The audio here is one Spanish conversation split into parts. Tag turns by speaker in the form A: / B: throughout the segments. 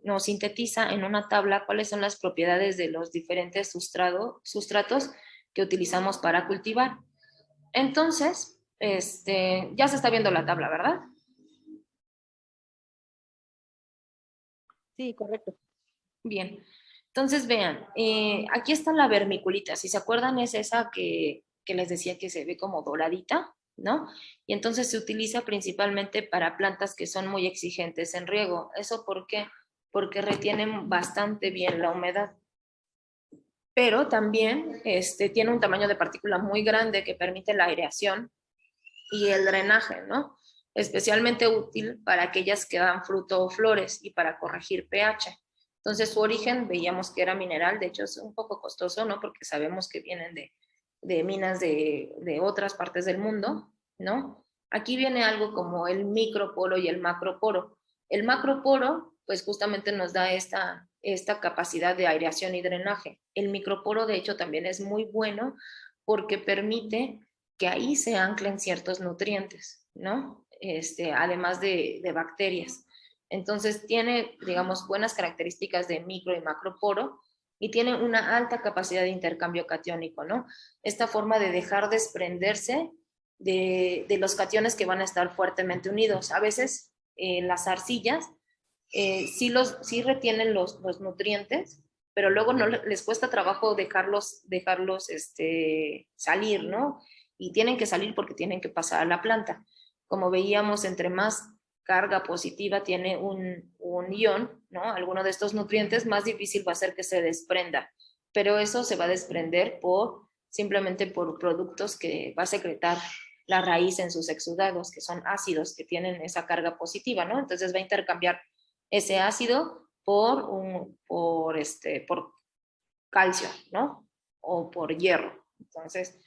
A: nos sintetiza en una tabla cuáles son las propiedades de los diferentes sustratos que utilizamos para cultivar. Entonces, ya se está viendo la tabla, ¿verdad?
B: Sí, correcto.
A: Bien. Entonces, vean, aquí está la vermiculita. Si se acuerdan, es esa que les decía que se ve como doradita, ¿no? Y entonces se utiliza principalmente para plantas que son muy exigentes en riego. ¿Eso por qué? Porque retienen bastante bien la humedad. Pero también tiene un tamaño de partícula muy grande que permite la aireación y el drenaje, ¿no? Especialmente útil para aquellas que dan fruto o flores y para corregir pH. Entonces, su origen veíamos que era mineral, de hecho es un poco costoso, ¿no? Porque sabemos que vienen de minas de otras partes del mundo, ¿no? Aquí viene algo como el microporo y el macroporo. El macroporo, pues justamente nos da esta capacidad de aireación y drenaje. El microporo, de hecho, también es muy bueno porque permite que ahí se anclen ciertos nutrientes, ¿no? Además de bacterias. Entonces tiene, digamos, buenas características de micro y macroporo y tiene una alta capacidad de intercambio catiónico, ¿no? Esta forma de dejar desprenderse de los cationes que van a estar fuertemente unidos. A veces las arcillas sí retienen los nutrientes, pero luego no les cuesta trabajo dejarlos salir, ¿no? Y tienen que salir porque tienen que pasar a la planta. Como veíamos, entre más carga positiva tiene un ion, ¿no? Alguno de estos nutrientes, más difícil va a ser que se desprenda. Pero eso se va a desprender simplemente por productos que va a secretar la raíz en sus exudados, que son ácidos que tienen esa carga positiva, ¿no? Entonces va a intercambiar ese ácido por calcio, ¿no? O por hierro. Entonces,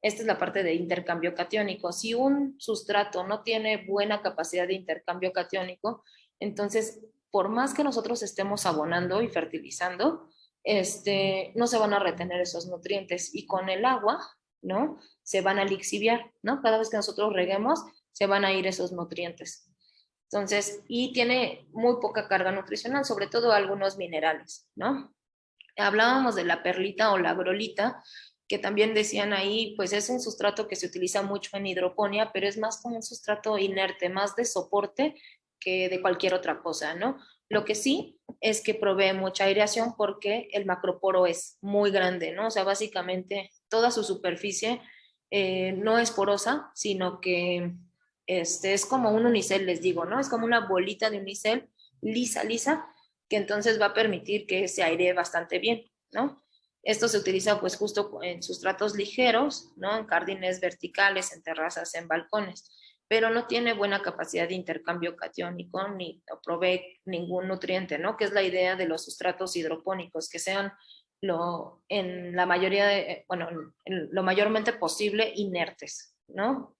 A: esta es la parte de intercambio catiónico. Si un sustrato no tiene buena capacidad de intercambio catiónico, entonces, por más que nosotros estemos abonando y fertilizando, no se van a retener esos nutrientes y con el agua, ¿no? Se van a lixiviar, ¿no? Cada vez que nosotros reguemos, se van a ir esos nutrientes. Entonces, y tiene muy poca carga nutricional, sobre todo algunos minerales, ¿no? Hablábamos de la perlita o la grolita, que también decían ahí, pues es un sustrato que se utiliza mucho en hidroponía, pero es más como un sustrato inerte, más de soporte que de cualquier otra cosa, ¿no? Lo que sí es que provee mucha aireación porque el macroporo es muy grande, ¿no? O sea, básicamente toda su superficie no es porosa, sino que es como un unicel, les digo, ¿no? Es como una bolita de unicel lisa, lisa, que entonces va a permitir que se airee bastante bien, ¿no? Esto se utiliza pues justo en sustratos ligeros, ¿no? En jardines verticales, en terrazas, en balcones, pero no tiene buena capacidad de intercambio catiónico ni provee ningún nutriente, ¿no? Que es la idea de los sustratos hidropónicos, que sean en la mayoría bueno, en lo mayormente posible inertes, ¿no?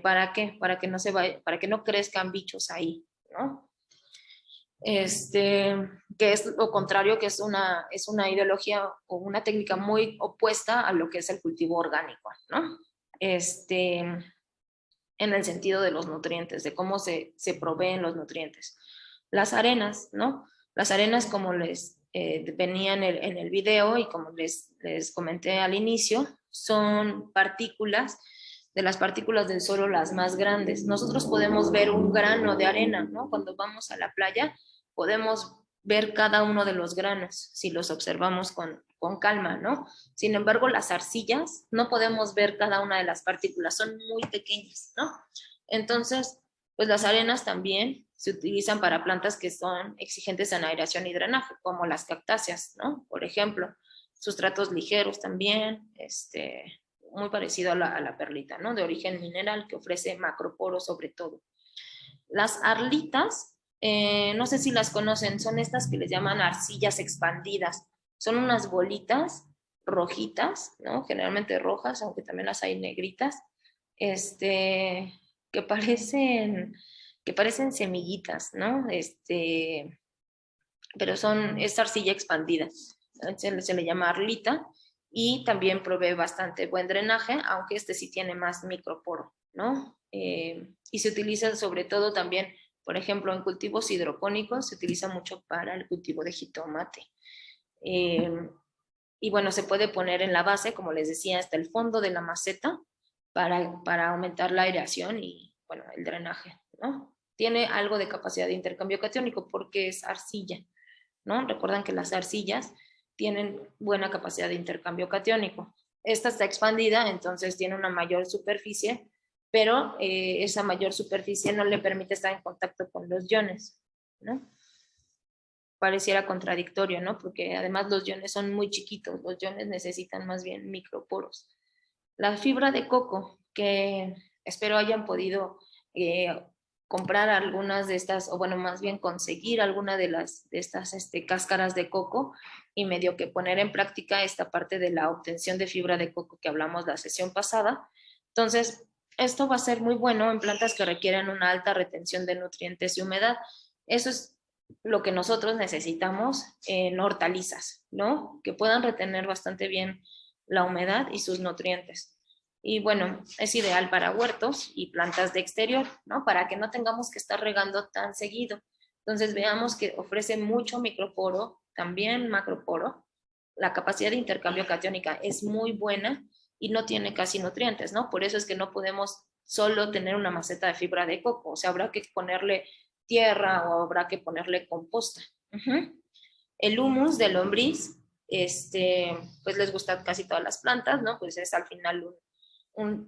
A: ¿Para qué? Para que no crezcan bichos ahí, ¿no? Que es lo contrario, que es una ideología o una técnica muy opuesta a lo que es el cultivo orgánico, ¿no? En el sentido de los nutrientes, de cómo se proveen los nutrientes. Las arenas, ¿no? Las arenas, como les venía en el video y como les comenté al inicio, son partículas, de las partículas del suelo las más grandes. Nosotros podemos ver un grano de arena, ¿no? Cuando vamos a la playa, podemos ver cada uno de los granos si los observamos con calma, ¿no? Sin embargo, las arcillas no podemos ver cada una de las partículas, son muy pequeñas, ¿no? Entonces, pues las arenas también se utilizan para plantas que son exigentes en aireación y drenaje, como las cactáceas, ¿no? Por ejemplo, sustratos ligeros también, muy parecido a la perlita, ¿no? De origen mineral, que ofrece macroporo sobre todo. Las arlitas, no sé si las conocen, son estas que les llaman arcillas expandidas. Son unas bolitas rojitas, ¿no? Generalmente rojas, aunque también las hay negritas, que parecen, que parecen semillitas, ¿no? Pero es arcilla expandida. Se le llama arlita y también provee bastante buen drenaje, aunque sí tiene más microporo, ¿no? Y se utiliza sobre todo también Por ejemplo, en cultivos hidropónicos se utiliza mucho para el cultivo de jitomate. Y bueno, se puede poner en la base, como les decía, hasta el fondo de la maceta para aumentar la aireación y, bueno, el drenaje, ¿no? Tiene algo de capacidad de intercambio catiónico porque es arcilla, ¿no? Recuerdan que las arcillas tienen buena capacidad de intercambio catiónico. Esta está expandida, entonces tiene una mayor superficie, pero esa mayor superficie no le permite estar en contacto con los iones, ¿no? Pareciera contradictorio, ¿no? Porque además los iones son muy chiquitos, los iones necesitan más bien microporos. La fibra de coco, que espero hayan podido comprar algunas de estas, o bueno, más bien conseguir alguna de estas cáscaras de coco y medio que poner en práctica esta parte de la obtención de fibra de coco que hablamos la sesión pasada. Entonces, esto va a ser muy bueno en plantas que requieren una alta retención de nutrientes y humedad. Eso es lo que nosotros necesitamos en hortalizas, ¿no? Que puedan retener bastante bien la humedad y sus nutrientes. Y bueno, es ideal para huertos y plantas de exterior, ¿no? Para que no tengamos que estar regando tan seguido. Entonces veamos que ofrece mucho microporo, también macroporo. La capacidad de intercambio catiónica es muy buena y no tiene casi nutrientes, ¿no? Por eso es que no podemos solo tener una maceta de fibra de coco, o sea, habrá que ponerle tierra o habrá que ponerle composta. El humus de lombriz, pues les gusta casi todas las plantas, ¿no? Pues es al final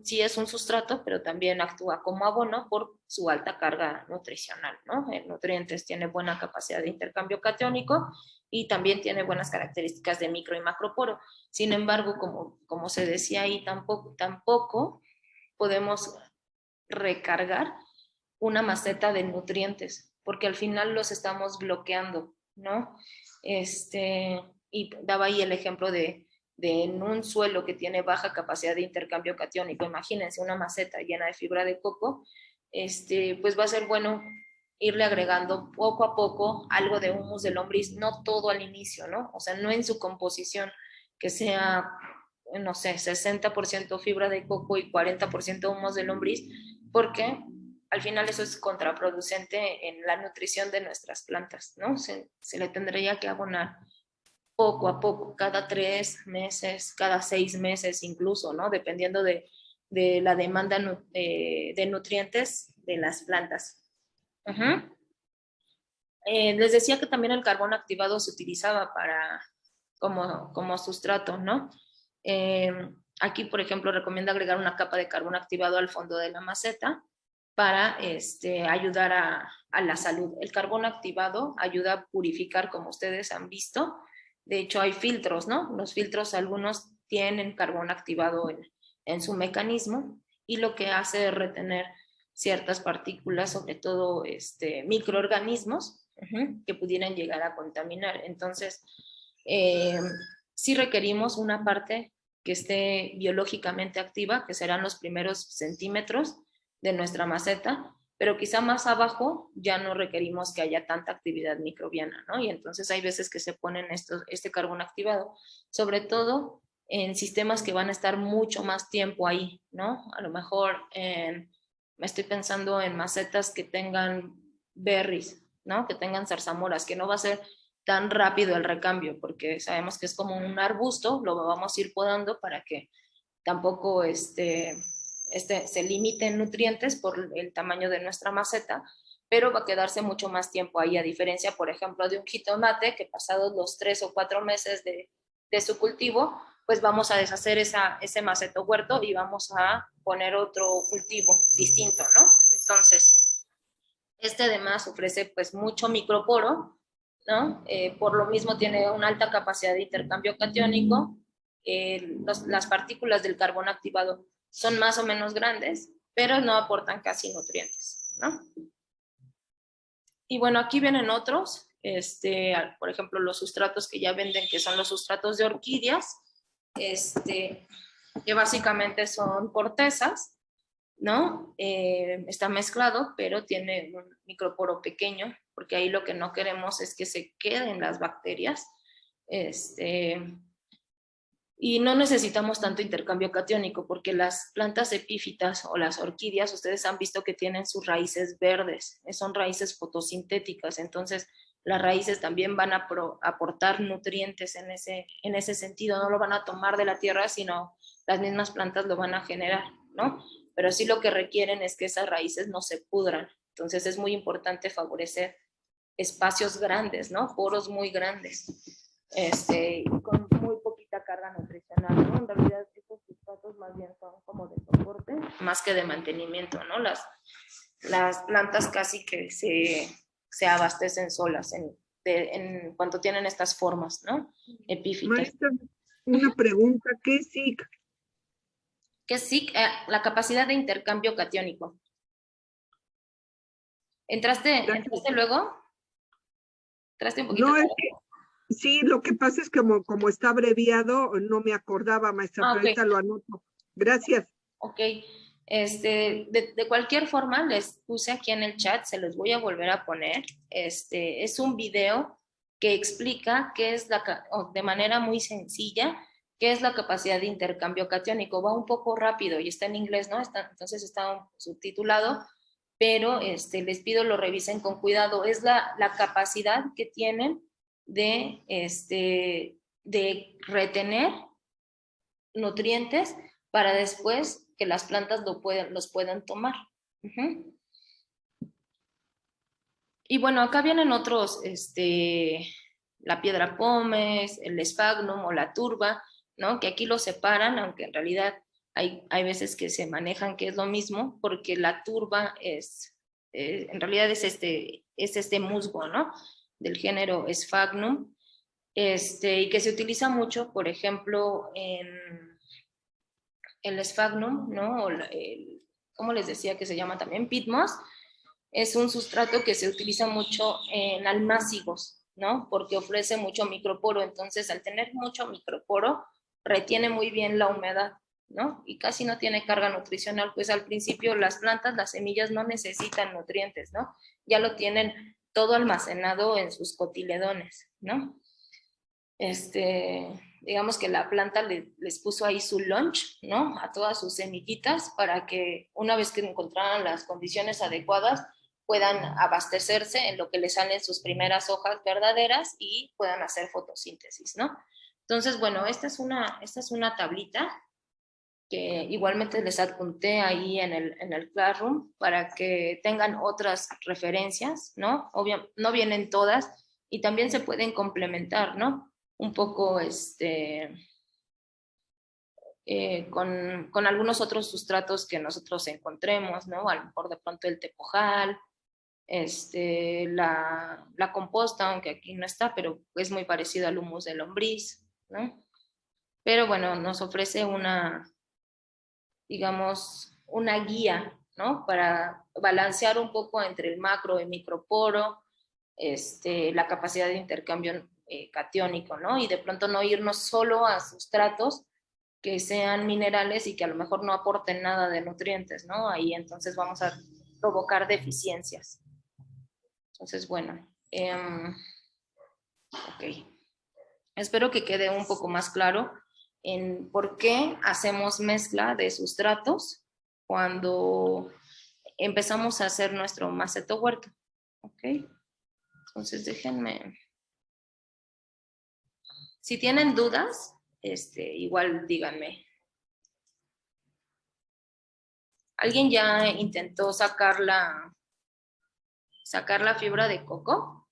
A: sí es un sustrato, pero también actúa como abono por su alta carga nutricional, ¿no? En nutrientes tiene buena capacidad de intercambio catiónico y también tiene buenas características de micro y macroporo. Sin embargo, como se decía ahí, tampoco podemos recargar una maceta de nutrientes, porque al final los estamos bloqueando, ¿no? Y daba ahí el ejemplo de en un suelo que tiene baja capacidad de intercambio catiónico, imagínense una maceta llena de fibra de coco, pues va a ser bueno irle agregando poco a poco algo de humus de lombriz, no todo al inicio, ¿no? O sea, no en su composición, que sea, no sé, 60% fibra de coco y 40% humus de lombriz, porque al final eso es contraproducente en la nutrición de nuestras plantas, ¿no? Se le tendría que abonar poco a poco, cada 3 meses, cada 6 meses incluso, ¿no? Dependiendo de la demanda de nutrientes de las plantas. Les decía que también el carbón activado se utilizaba como sustrato, ¿no? Aquí, por ejemplo, recomiendo agregar una capa de carbón activado al fondo de la maceta para ayudar a la salud. El carbón activado ayuda a purificar, como ustedes han visto. De hecho, hay filtros, ¿no? Los filtros, algunos tienen carbón activado en su mecanismo y lo que hace es retener ciertas partículas, sobre todo microorganismos que pudieran llegar a contaminar. Entonces, sí requerimos una parte que esté biológicamente activa, que serán los primeros centímetros de nuestra maceta, pero quizá más abajo ya no requerimos que haya tanta actividad microbiana, ¿no? Y entonces hay veces que se ponen este carbón activado, sobre todo en sistemas que van a estar mucho más tiempo ahí, ¿no? A lo mejor me estoy pensando en macetas que tengan berries, ¿no? Que tengan zarzamoras, que no va a ser tan rápido el recambio, porque sabemos que es como un arbusto, lo vamos a ir podando para que tampoco se limiten nutrientes por el tamaño de nuestra maceta, pero va a quedarse mucho más tiempo ahí, a diferencia, por ejemplo, de un jitomate que pasados los 3 o 4 meses de su cultivo, pues vamos a deshacer ese maceto huerto y vamos a poner otro cultivo distinto, ¿no? Entonces, además ofrece pues mucho microporo, ¿no? Por lo mismo tiene una alta capacidad de intercambio catiónico. Las partículas del carbón activado son más o menos grandes, pero no aportan casi nutrientes, ¿no? Y bueno, aquí vienen otros, por ejemplo, los sustratos que ya venden, que son los sustratos de orquídeas, que básicamente son cortezas, ¿no? Está mezclado, pero tiene un microporo pequeño, porque ahí lo que no queremos es que se queden las bacterias Y no necesitamos tanto intercambio catiónico porque las plantas epífitas o las orquídeas, ustedes han visto que tienen sus raíces verdes, son raíces fotosintéticas, entonces las raíces también van a aportar nutrientes en ese sentido, no lo van a tomar de la tierra, sino las mismas plantas lo van a generar, ¿no? Pero sí lo que requieren es que esas raíces no se pudran, entonces es muy importante favorecer espacios grandes, ¿no? Poros muy grandes. Con muy poquita carga nutricional, ¿no? En realidad estos sustratos más bien son como de soporte, más que de mantenimiento, ¿no? Las plantas casi que se abastecen solas en cuanto tienen estas formas, ¿no? Epífitas.
B: Maestra, una pregunta, ¿qué es SIC?
A: ¿Qué sí? La capacidad de intercambio catiónico. ¿Entraste luego? ¿Entraste un poquito
B: No, es
A: tarde?
B: que sí, lo que pasa es que como está abreviado, no me acordaba, maestra,
A: Ah,
B: pero
A: ok.
B: ahorita lo anoto. Gracias.
A: Ok, de cualquier forma les puse aquí en el chat, se los voy a volver a poner. Es un video que explica qué es de manera muy sencilla, qué es la capacidad de intercambio catiónico. Va un poco rápido y está en inglés, ¿no? Entonces está subtitulado, pero les pido lo revisen con cuidado. Es la capacidad que tienen de retener nutrientes para después que las plantas los puedan tomar. Uh-huh. Y bueno, acá vienen otros, la piedra pómez, el esfagnum o la turba, ¿no? Que aquí los separan, aunque en realidad hay veces que se manejan que es lo mismo, porque la turba en realidad es este musgo, ¿no? Del género esfagnum, y que se utiliza mucho, por ejemplo, en el esfagnum, ¿no? ¿Cómo les decía que se llama también? Pitmos, es un sustrato que se utiliza mucho en almácigos, ¿no? Porque ofrece mucho microporo, entonces al tener mucho microporo, retiene muy bien la humedad, ¿no? Y casi no tiene carga nutricional, pues al principio las plantas, las semillas no necesitan nutrientes, ¿no? Ya lo tienen todo almacenado en sus cotiledones, ¿no? Digamos que la planta les puso ahí su lunch, ¿no? A todas sus semillitas para que una vez que encontraran las condiciones adecuadas puedan abastecerse en lo que les salen sus primeras hojas verdaderas y puedan hacer fotosíntesis, ¿no? Entonces, bueno, esta es una tablita que igualmente les adjunté ahí en el Classroom para que tengan otras referencias, ¿no? Obvio, no vienen todas y también se pueden complementar, ¿no? Un poco con algunos otros sustratos que nosotros encontremos, ¿no? A lo mejor de pronto el tepojal, la composta, aunque aquí no está, pero es muy parecido al humus de lombriz, ¿no? Pero bueno, nos ofrece digamos, una guía, ¿no? Para balancear un poco entre el macro y microporo, la capacidad de intercambio catiónico, ¿no? Y de pronto no irnos solo a sustratos que sean minerales y que a lo mejor no aporten nada de nutrientes, ¿no? Ahí entonces vamos a provocar deficiencias. Entonces, bueno, ok. Espero que quede un poco más claro en por qué hacemos mezcla de sustratos cuando empezamos a hacer nuestro maceto huerto. ¿Ok? Entonces déjenme. Si tienen dudas, igual díganme. ¿Alguien ya intentó sacar la fibra de coco?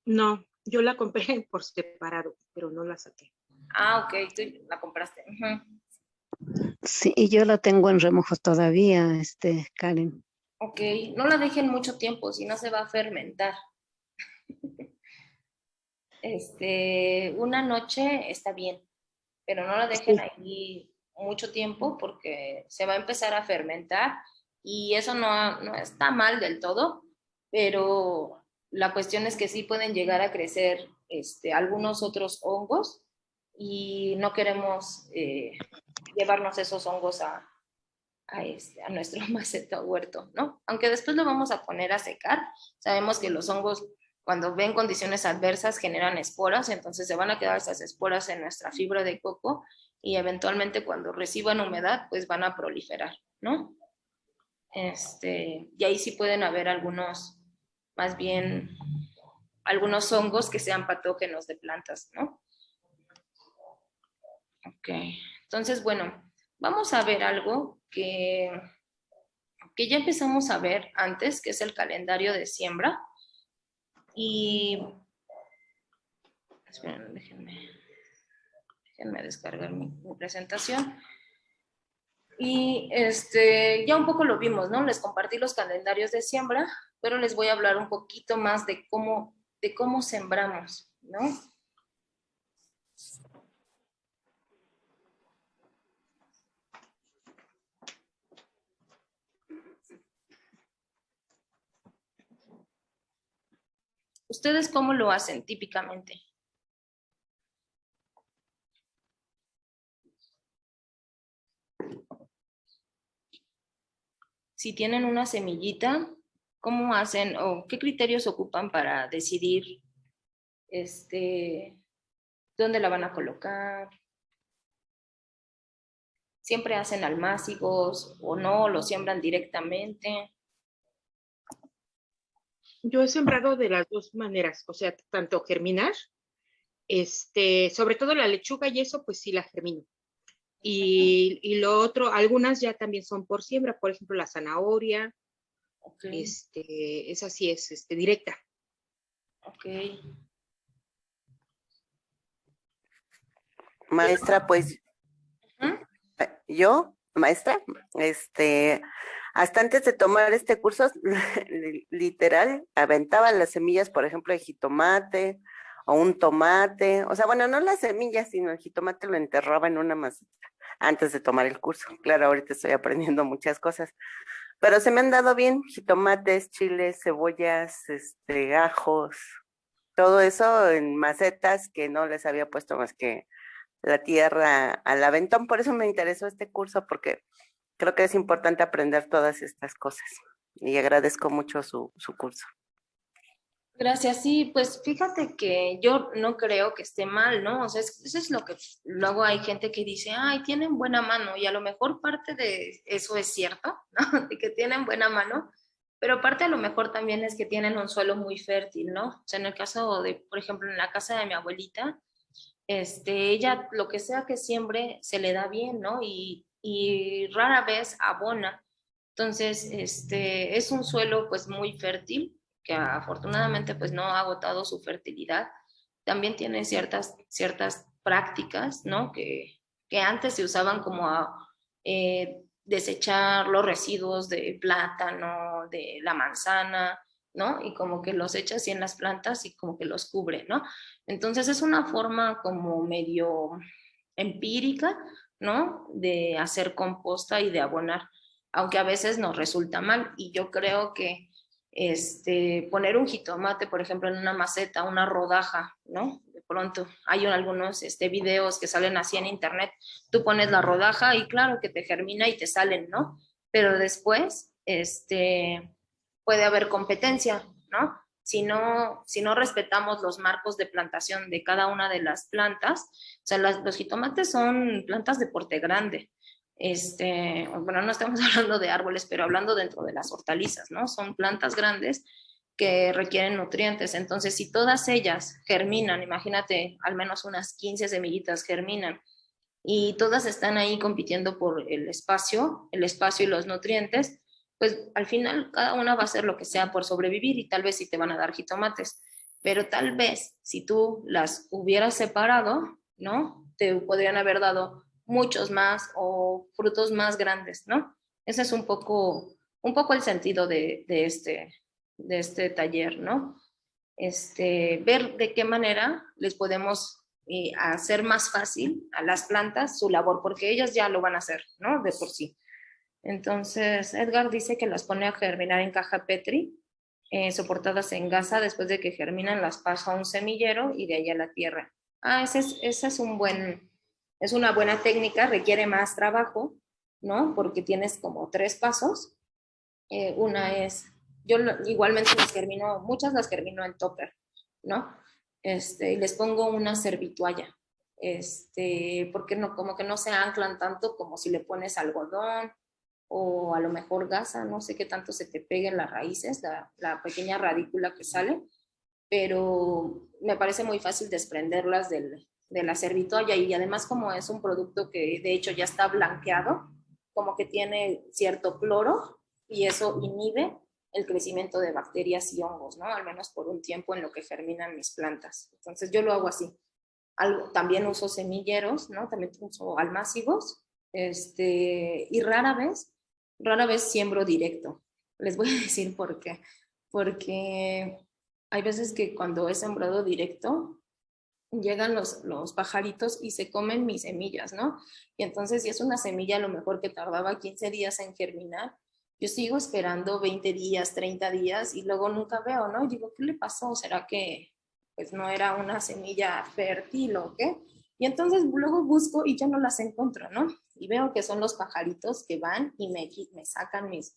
C: No, yo la compré por separado, pero no la saqué.
A: Ah, ok, tú la compraste. Uh-huh.
D: Sí, y yo la tengo en remojo todavía, Karen.
A: Ok, no la dejen mucho tiempo, si no se va a fermentar. Una noche está bien, pero no la dejen
D: Sí.
A: ahí mucho tiempo porque se va a empezar a fermentar y eso no está mal del todo, pero la cuestión es que sí pueden llegar a crecer algunos otros hongos y no queremos llevarnos esos hongos a nuestro maceta huerto, ¿no? Aunque después lo vamos a poner a secar, sabemos que los hongos cuando ven condiciones adversas generan esporas, entonces se van a quedar esas esporas en nuestra fibra de coco y eventualmente cuando reciban humedad pues van a proliferar, ¿no? Y ahí sí pueden haber algunos, más bien, algunos hongos que sean patógenos de plantas, ¿no? Ok, entonces, bueno, vamos a ver algo que ya empezamos a ver antes, que es el calendario de siembra. Y, esperen, déjenme descargar mi presentación. Y ya un poco lo vimos, ¿no? Les compartí los calendarios de siembra, pero les voy a hablar un poquito más de cómo sembramos, ¿no? ¿Ustedes cómo lo hacen típicamente? Si tienen una semillita, ¿cómo hacen o qué criterios ocupan para decidir dónde la van a colocar? ¿Siempre hacen almácigos o no? ¿Lo siembran directamente?
C: Yo he sembrado de las dos maneras, o sea, tanto germinar, sobre todo la lechuga y eso, pues sí la germino. Y lo otro, algunas ya también son por siembra, por ejemplo, la zanahoria,
A: Okay.
C: esa sí es directa.
A: Ok.
E: Maestra, pues
A: ¿Mm?
E: yo, maestra, hasta antes de tomar este curso, literal, aventaba las semillas, por ejemplo, de jitomate o un tomate, o sea, bueno, no las semillas, sino el jitomate lo enterraba en una maceta antes de tomar el curso. Claro, ahorita estoy aprendiendo muchas cosas, pero se me han dado bien jitomates, chiles, cebollas, ajos, todo eso en macetas que no les había puesto más que la tierra al aventón. Por eso me interesó este curso, porque creo que es importante aprender todas estas cosas. Y agradezco mucho su curso.
A: Gracias, sí, pues fíjate que yo no creo que esté mal, ¿no? O sea, eso es lo que luego hay gente que dice, ay, tienen buena mano, y a lo mejor parte de eso es cierto, ¿no? De que tienen buena mano, pero parte a lo mejor también es que tienen un suelo muy fértil, ¿no? O sea, en el caso de, por ejemplo, en la casa de mi abuelita, ella lo que sea que siembre se le da bien, ¿no? Y rara vez abona. Entonces, es un suelo pues muy fértil, que afortunadamente pues no ha agotado su fertilidad. También tiene ciertas prácticas, ¿no? Que antes se usaban como a desechar los residuos de plátano, de la manzana, ¿no? Y como que los echa así en las plantas y como que los cubre, ¿no? Entonces es una forma como medio empírica, ¿no? De hacer composta y de abonar, aunque a veces nos resulta mal. Y yo creo que poner un jitomate, por ejemplo, en una maceta, una rodaja, ¿no? De pronto hay algunos videos que salen así en internet, tú pones la rodaja y claro que te germina y te salen, ¿no? Pero después, puede haber competencia, ¿no? Si no respetamos los marcos de plantación de cada una de las plantas, o sea, los jitomates son plantas de porte grande. Bueno, no estamos hablando de árboles, pero hablando dentro de las hortalizas, ¿no? Son plantas grandes que requieren nutrientes. Entonces, si todas ellas germinan, imagínate, al menos unas 15 semillitas germinan, y todas están ahí compitiendo por el espacio y los nutrientes, pues al final cada una va a hacer lo que sea por sobrevivir y tal vez sí te van a dar jitomates, pero tal vez si tú las hubieras separado, ¿no? Te podrían haber dado muchos más o frutos más grandes, ¿no? Ese es un poco el sentido de este taller, ¿no? Ver de qué manera les podemos hacer más fácil a las plantas su labor, porque ellas ya lo van a hacer, ¿no? De por sí. Entonces, Edgar dice que las pone a germinar en caja Petri, soportadas en gasa, después de que germinan las pasa a un semillero y de ahí a la tierra. Ah, ese es es una buena técnica, requiere más trabajo, ¿no? Porque tienes como 3 pasos. Una es yo igualmente las germino, muchas las germino en topper, ¿no? Y les pongo una servitualla, porque no, como que no se anclan tanto como si le pones algodón o a lo mejor gasa, no sé qué tanto se te peguen las raíces, la pequeña radícula que sale, pero me parece muy fácil desprenderlas de la servitualla y además como es un producto que de hecho ya está blanqueado, como que tiene cierto cloro y eso inhibe el crecimiento de bacterias y hongos, ¿no? Al menos por un tiempo en lo que germinan mis plantas. Entonces yo lo hago así. También uso semilleros, ¿no? También uso almácigos, y rara vez siembro directo. Les voy a decir por qué. Porque hay veces que cuando he sembrado directo, llegan los pajaritos y se comen mis semillas, ¿no? Y entonces si es una semilla a lo mejor que tardaba 15 días en germinar, yo sigo esperando 20 días, 30 días y luego nunca veo, ¿no? Y digo, ¿qué le pasó? ¿Será que pues no era una semilla fértil o qué? Y entonces luego busco y ya no las encuentro, ¿no? Y veo que son los pajaritos que van y me sacan mis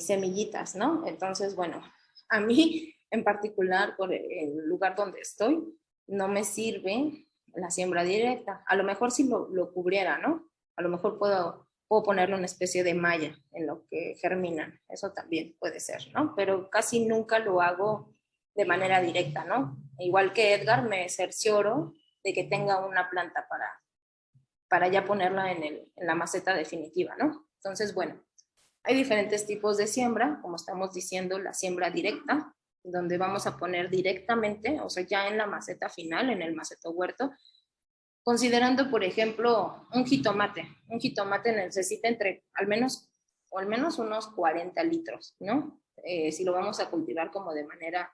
A: semillitas, ¿no? Entonces, bueno, a mí en particular, por el lugar donde estoy, no me sirve la siembra directa. A lo mejor si lo cubriera, ¿no? A lo mejor puedo ponerle una especie de malla en lo que germinan. Eso también puede ser, ¿no? Pero casi nunca lo hago de manera directa, ¿no? Igual que Edgar, me cercioro de que tenga una planta para ya ponerla en la maceta definitiva, ¿no? Entonces, bueno, hay diferentes tipos de siembra, como estamos diciendo, la siembra directa, donde vamos a poner directamente, o sea, ya en la maceta final, en el maceto huerto, considerando, por ejemplo, un jitomate. Un jitomate necesita al menos unos 40 litros, ¿no? Si lo vamos a cultivar como de manera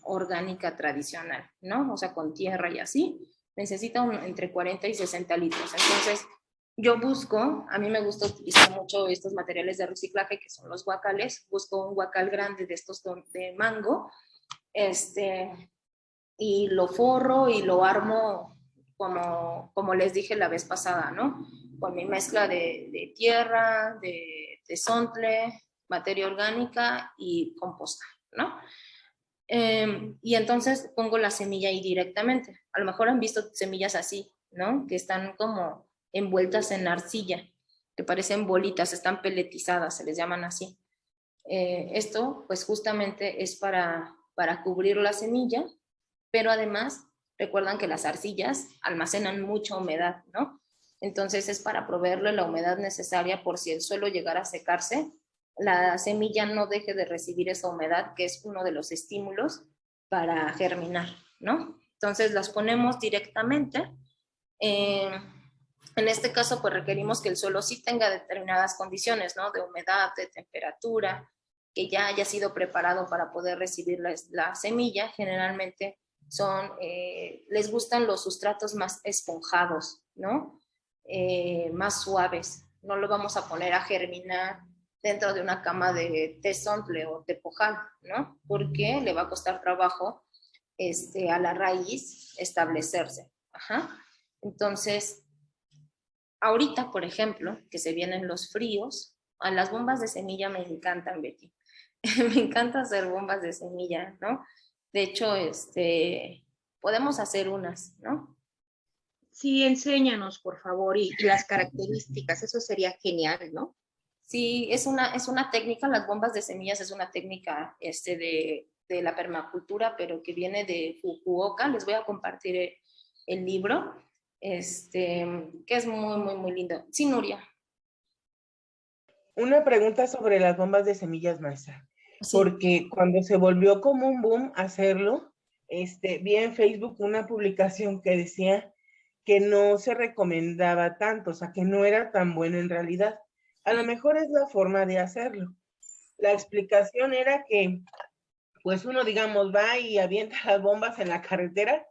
A: orgánica tradicional, ¿no? O sea, con tierra y así, necesita entre 40 y 60 litros. Entonces, yo busco, a mí me gusta utilizar mucho estos materiales de reciclaje que son los guacales, busco un guacal grande de estos de mango, y lo forro y lo armo como les dije la vez pasada, ¿no? Con mi mezcla de tierra, de sontle, materia orgánica y composta, ¿no? Y entonces pongo la semilla ahí directamente. A lo mejor han visto semillas así, ¿no? Que están como envueltas en arcilla, que parecen bolitas, están peletizadas, se les llaman así. Esto, pues justamente es para cubrir la semilla, pero además, recuerdan que las arcillas almacenan mucha humedad, ¿no? Entonces es para proveerle la humedad necesaria por si el suelo llegara a secarse, la semilla no deje de recibir esa humedad, que es uno de los estímulos para germinar, ¿no? Entonces las ponemos directamente. En este caso, pues requerimos que el suelo sí tenga determinadas condiciones, ¿no? De humedad, de temperatura, que ya haya sido preparado para poder recibir la semilla. Generalmente les gustan los sustratos más esponjados, ¿no? Más suaves. No lo vamos a poner a germinar dentro de una cama de tesontle o tepojal, ¿no? Porque le va a costar trabajo a la raíz establecerse. Ajá. Entonces, ahorita, por ejemplo, que se vienen los fríos, a las bombas de semilla me encantan, Betty. Me encanta hacer bombas de semilla, ¿no? De hecho, podemos hacer unas, ¿no?
C: Sí, enséñanos, por favor, y las características, eso sería genial, ¿no?
A: Sí, es una técnica, las bombas de semillas es una técnica de la permacultura, pero que viene de Fukuoka. Les voy a compartir el libro, que es muy, muy, muy lindo. Sí, Nuria.
F: Una pregunta sobre las bombas de semillas, maestra.
A: Sí.
F: Porque cuando se volvió como un boom hacerlo, vi en Facebook una publicación que decía que no se recomendaba tanto, o sea, que no era tan bueno en realidad. A lo mejor es la forma de hacerlo. La explicación era que, pues uno, digamos, va y avienta las bombas en la carretera,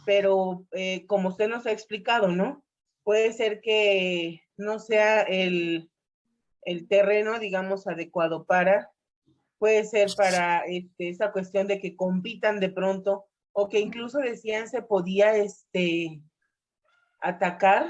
F: pero como usted nos ha explicado, ¿no? Puede ser que no sea el terreno, digamos, adecuado puede ser para esa cuestión de que compitan de pronto, o que incluso decían se podía atacar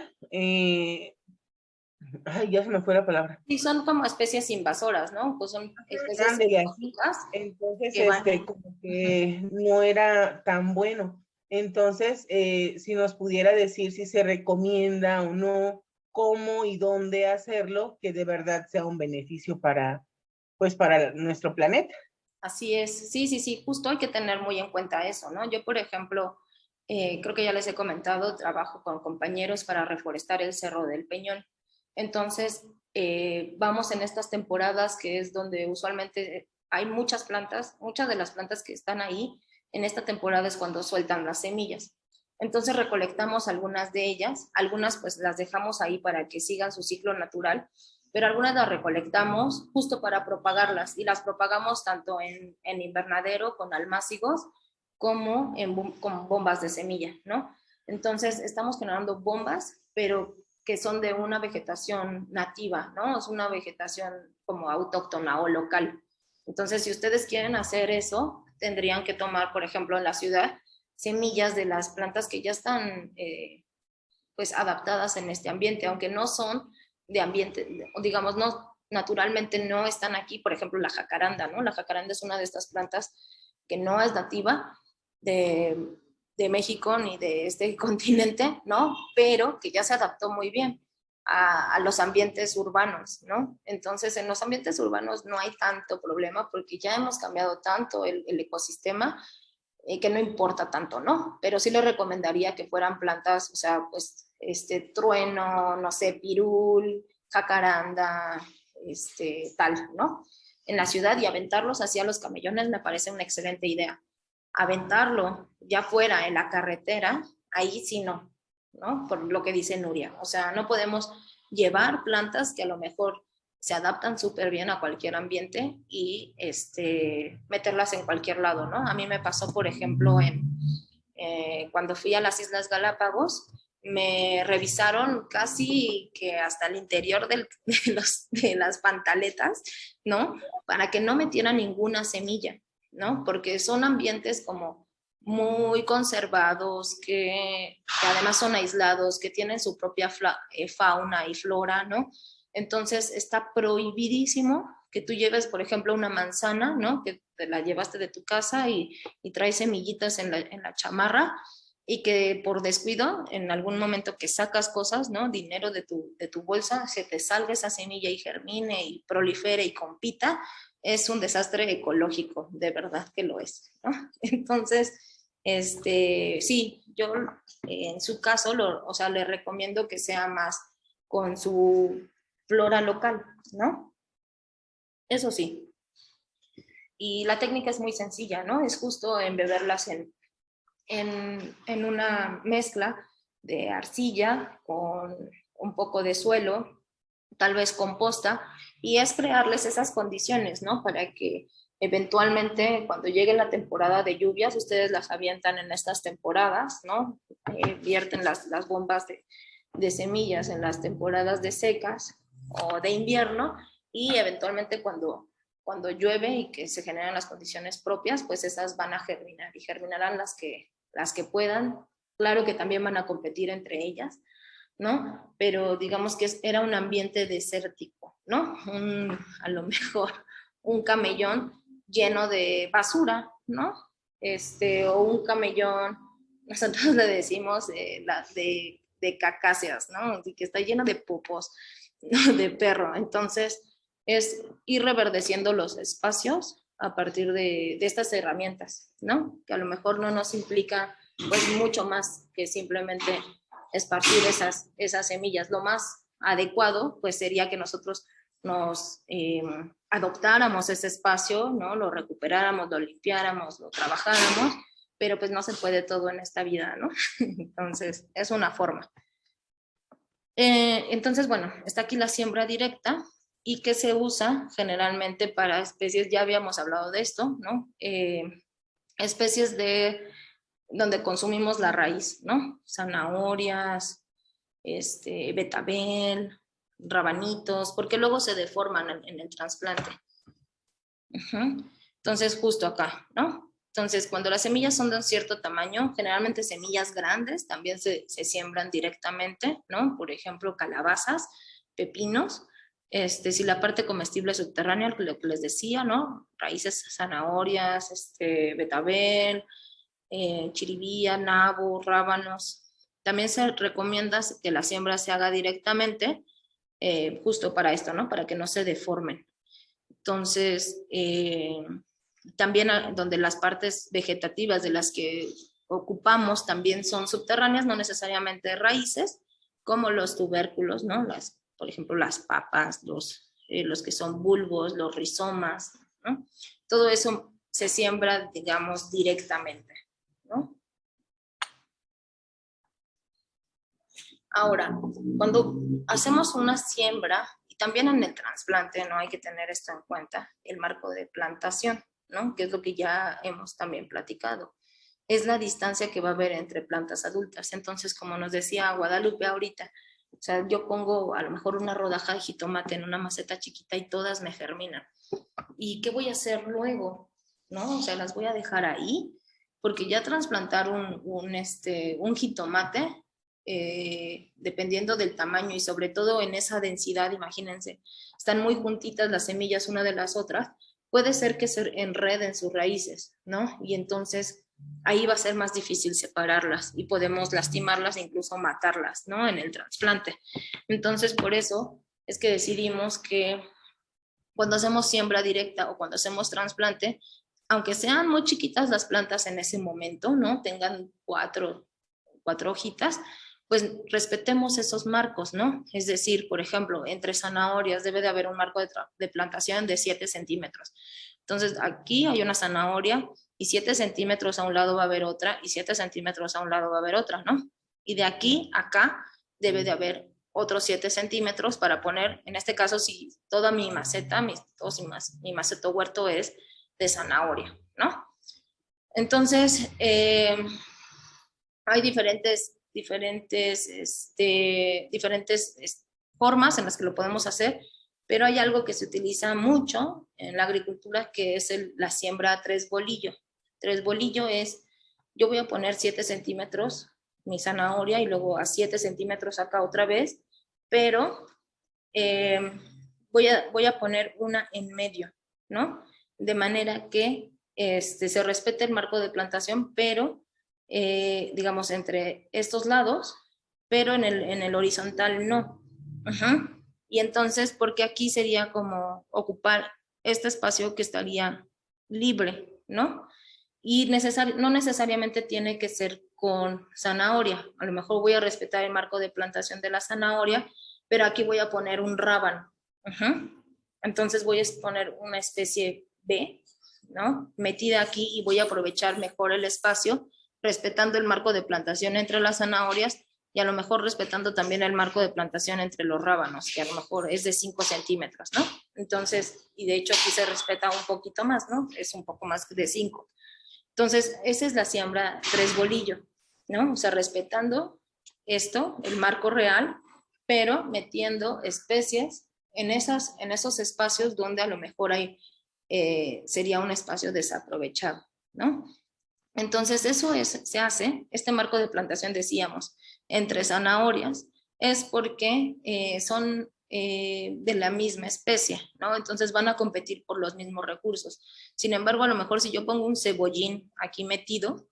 F: Ay, ya se me fue la palabra.
A: Sí, son como especies invasoras, ¿no? Pues son especies
F: Ándele, así.
A: exóticas
F: Entonces,
A: que van.
F: como que no era tan bueno. Entonces, si nos pudiera decir si se recomienda o no, cómo y dónde hacerlo, que de verdad sea un beneficio para, pues, para nuestro planeta.
A: Así es, sí, sí, sí, justo hay que tener muy en cuenta eso, ¿no? Yo, por ejemplo, creo que ya les he comentado, trabajo con compañeros para reforestar el Cerro del Peñón. Entonces, vamos en estas temporadas que es donde usualmente hay muchas plantas, muchas de las plantas que están ahí, en esta temporada es cuando sueltan las semillas. Entonces recolectamos algunas de ellas, algunas pues las dejamos ahí para que sigan su ciclo natural, pero algunas las recolectamos justo para propagarlas y las propagamos tanto en invernadero con almácigos como con bombas de semilla, ¿no? Entonces estamos generando bombas, pero que son de una vegetación nativa, ¿no? Es una vegetación como autóctona o local. Entonces, si ustedes quieren hacer eso, tendrían que tomar, por ejemplo, en la ciudad, semillas de las plantas que ya están pues adaptadas en este ambiente, aunque no son de ambiente, digamos, no, naturalmente no están aquí, por ejemplo, la jacaranda, ¿no? La jacaranda es una de estas plantas que no es nativa de México ni de este continente, ¿no? Pero que ya se adaptó muy bien a los ambientes urbanos, ¿no? Entonces, en los ambientes urbanos no hay tanto problema porque ya hemos cambiado tanto el ecosistema que no importa tanto, ¿no? Pero sí les recomendaría que fueran plantas, o sea, pues, trueno, no sé, pirul, jacaranda, tal, ¿no? En la ciudad y aventarlos hacia los camellones me parece una excelente idea. Aventarlo ya fuera en la carretera, ahí sí no, ¿no? Por lo que dice Nuria. O sea, no podemos llevar plantas que a lo mejor se adaptan súper bien a cualquier ambiente y meterlas en cualquier lado, ¿no? A mí me pasó, por ejemplo, cuando fui a las Islas Galápagos, me revisaron casi que hasta el interior de las pantaletas, ¿no? Para que no metieran ninguna semilla, ¿no? Porque son ambientes como muy conservados, que además son aislados, que tienen su propia fauna y flora, ¿no? Entonces está prohibidísimo que tú lleves, por ejemplo, una manzana, ¿no? Que te la llevaste de tu casa y traes semillitas en la chamarra y que por descuido, en algún momento que sacas cosas, ¿no? Dinero de tu bolsa, se te salga esa semilla y germine y prolifere y compita, es un desastre ecológico, de verdad que lo es, ¿no? Entonces, sí, yo en su caso, o sea, le recomiendo que sea más con su flora local, ¿no? Eso sí. Y la técnica es muy sencilla, ¿no? Es justo embeberlas en una mezcla de arcilla con un poco de suelo, tal vez composta, y es crearles esas condiciones, ¿no? Para que eventualmente cuando llegue la temporada de lluvias, ustedes las avientan en estas temporadas, ¿no? Vierten las bombas de semillas en las temporadas de secas o de invierno y eventualmente cuando llueve y que se generan las condiciones propias, pues esas van a germinar y germinarán las que puedan. Claro que también van a competir entre ellas, ¿no? Pero digamos que era un ambiente desértico, ¿no? A lo mejor un camellón lleno de basura, ¿no? O un camellón, nosotros le decimos de cacáceas, ¿no? Que está lleno de popos, ¿no? De perro. Entonces, es ir reverdeciendo los espacios a partir de estas herramientas, ¿no? Que a lo mejor no nos implica pues mucho más que simplemente esparcir esas semillas. Lo más adecuado pues sería que nosotros nos adoptáramos ese espacio, ¿no? Lo recuperáramos, lo limpiáramos, lo trabajáramos, pero pues no se puede todo en esta vida, ¿no? Entonces, es una forma. Entonces, bueno, está aquí la siembra directa y que se usa generalmente para especies, ya habíamos hablado de esto, ¿no? Especies donde consumimos la raíz, ¿no? Zanahorias, betabel, rabanitos, porque luego se deforman en el trasplante. Entonces, justo acá, ¿no? Entonces, cuando las semillas son de un cierto tamaño, generalmente semillas grandes también se siembran directamente, ¿no? Por ejemplo, calabazas, pepinos. Si la parte comestible subterránea, lo que les decía, ¿no? Raíces, zanahorias, betabel, chiribía, nabo, rábanos. También se recomienda que la siembra se haga directamente, justo para esto, ¿no? Para que no se deformen. Entonces, también donde las partes vegetativas de las que ocupamos también son subterráneas, no necesariamente raíces, como los tubérculos, ¿no? Por ejemplo, las papas, los que son bulbos, los rizomas, ¿no? Todo eso se siembra, digamos, directamente, ¿no? Ahora, cuando hacemos una siembra, y también en el trasplante, ¿no? Hay que tener esto en cuenta, el marco de plantación, ¿no? Que es lo que ya hemos también platicado. Es la distancia que va a haber entre plantas adultas. Entonces, como nos decía Guadalupe ahorita, o sea, yo pongo a lo mejor una rodaja de jitomate en una maceta chiquita y todas me germinan. ¿Y qué voy a hacer luego? ¿No? O sea, las voy a dejar ahí, porque ya trasplantar un jitomate, dependiendo del tamaño y sobre todo en esa densidad, imagínense, están muy juntitas las semillas una de las otras, puede ser que se enreden sus raíces, ¿no? Y entonces ahí va a ser más difícil separarlas y podemos lastimarlas e incluso matarlas, ¿no? En el trasplante. Entonces, por eso es que decidimos que cuando hacemos siembra directa o cuando hacemos trasplante, aunque sean muy chiquitas las plantas en ese momento, ¿no? Tengan cuatro hojitas, pues respetemos esos marcos, ¿no? Es decir, por ejemplo, entre zanahorias debe de haber un marco de plantación de 7 centímetros. Entonces, aquí hay una zanahoria y 7 centímetros a un lado va a haber otra y 7 centímetros a un lado va a haber otra, ¿no? Y de aquí a acá debe de haber otros 7 centímetros para poner, en este caso, si toda mi maceta, mi maceto huerto es de zanahoria, ¿no? Entonces, hay diferentes formas en las que lo podemos hacer, pero hay algo que se utiliza mucho en la agricultura que es la siembra a 3 bolillo. 3 bolillo es, yo voy a poner 7 centímetros mi zanahoria y luego a 7 centímetros acá otra vez, pero voy a poner una en medio, ¿no? De manera que se respete el marco de plantación, pero digamos, entre estos lados, pero en el horizontal no. Y entonces, porque aquí sería como ocupar este espacio que estaría libre, ¿no? Y no necesariamente tiene que ser con zanahoria. A lo mejor voy a respetar el marco de plantación de la zanahoria, pero aquí voy a poner un rábano. Entonces voy a poner una especie B, ¿no? Metida aquí y voy a aprovechar mejor el espacio respetando el marco de plantación entre las zanahorias y a lo mejor respetando también el marco de plantación entre los rábanos, que a lo mejor es de 5 centímetros, ¿no? Entonces, y de hecho aquí se respeta un poquito más, ¿no? Es un poco más de 5. Entonces, esa es la siembra 3 bolillo, ¿no? O sea, respetando esto, el marco real, pero metiendo especies en esos espacios donde a lo mejor sería un espacio desaprovechado, ¿no? Entonces, eso se hace, este marco de plantación, decíamos, entre zanahorias, es porque son de la misma especie, ¿no? Entonces van a competir por los mismos recursos. Sin embargo, a lo mejor si yo pongo un cebollín aquí metido,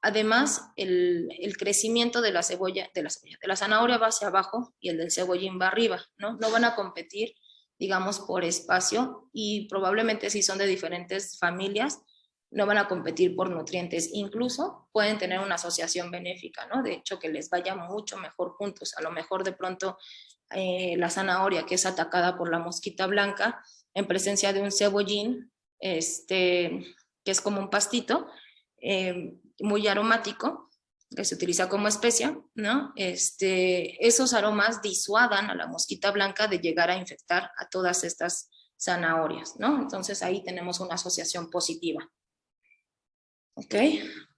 A: además el crecimiento de la zanahoria va hacia abajo y el del cebollín va arriba, ¿no? No van a competir, digamos, por espacio y probablemente si son de diferentes familias, no van a competir por nutrientes, incluso pueden tener una asociación benéfica, ¿no? De hecho, que les vaya mucho mejor juntos. A lo mejor de pronto la zanahoria que es atacada por la mosquita blanca en presencia de un cebollín, que es como un pastito muy aromático, que se utiliza como especia, ¿no? Esos aromas disuadan a la mosquita blanca de llegar a infectar a todas estas zanahorias, ¿no? Entonces ahí tenemos una asociación positiva. ¿Ok?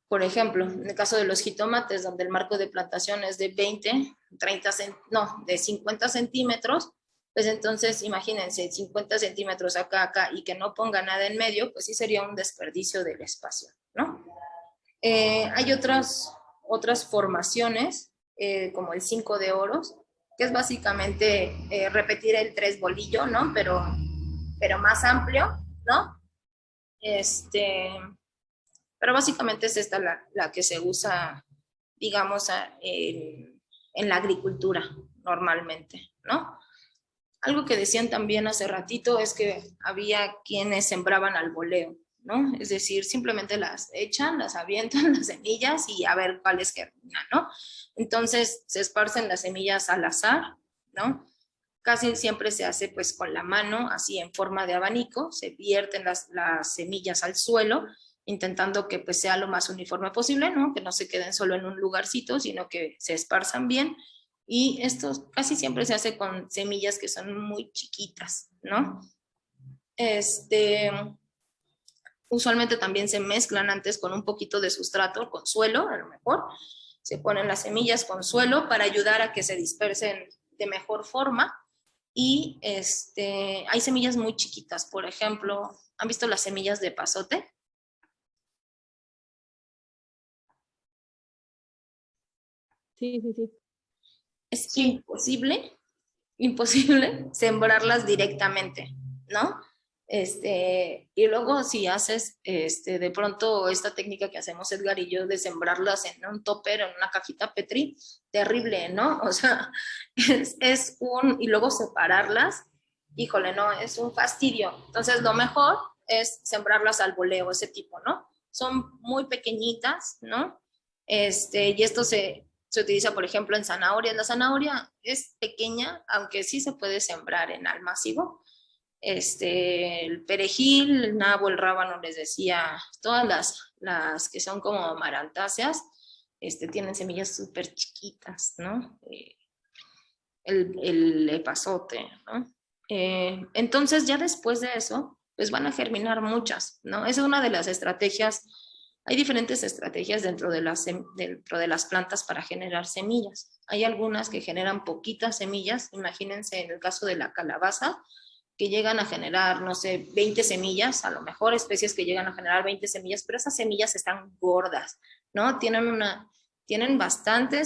A: Por ejemplo, en el caso de los jitomates, donde el marco de plantación es de 50 centímetros, pues entonces imagínense, 50 centímetros acá, y que no ponga nada en medio, pues sí sería un desperdicio del espacio, ¿no? Hay otras formaciones, como el 5 de oros, que es básicamente repetir el 3 bolillo, ¿no? Pero más amplio, ¿no? Pero básicamente es esta la que se usa, digamos, en la agricultura normalmente, ¿no? Algo que decían también hace ratito es que había quienes sembraban al voleo, ¿no? Es decir, simplemente las echan, las avientan las semillas y a ver cuáles germinan, ¿no? Entonces se esparcen las semillas al azar, ¿no? Casi siempre se hace pues con la mano, así en forma de abanico, se vierten las semillas al suelo, intentando que pues sea lo más uniforme posible, ¿no? Que no se queden solo en un lugarcito, sino que se esparzan bien. Y esto casi siempre se hace con semillas que son muy chiquitas, ¿no? Usualmente también se mezclan antes con un poquito de sustrato, con suelo, a lo mejor. Se ponen las semillas con suelo para ayudar a que se dispersen de mejor forma. Y hay semillas muy chiquitas, por ejemplo, ¿han visto las semillas de epazote?
G: Sí, sí, sí.
A: Es imposible sembrarlas directamente, ¿no? Y luego si haces de pronto esta técnica que hacemos Edgar y yo de sembrarlas en un topper, en una cajita Petri, terrible, ¿no? O sea, y luego separarlas, híjole, no, es un fastidio. Entonces lo mejor es sembrarlas al voleo, ese tipo, ¿no? Son muy pequeñitas, ¿no? Y esto se utiliza, por ejemplo, en zanahorias. La zanahoria es pequeña, aunque sí se puede sembrar en almácigo. El perejil, el nabo, el rábano, les decía, todas las que son como amarantáceas, tienen semillas súper chiquitas, ¿no? El epazote, ¿no? Entonces, ya después de eso, pues van a germinar muchas, ¿no? Esa es una de las estrategias. Hay diferentes estrategias dentro de las plantas para generar semillas. Hay algunas que generan poquitas semillas. Imagínense en el caso de la calabaza, que llegan a generar, no sé, 20 semillas, a lo mejor especies que llegan a generar 20 semillas, pero esas semillas están gordas, ¿no? Tienen bastante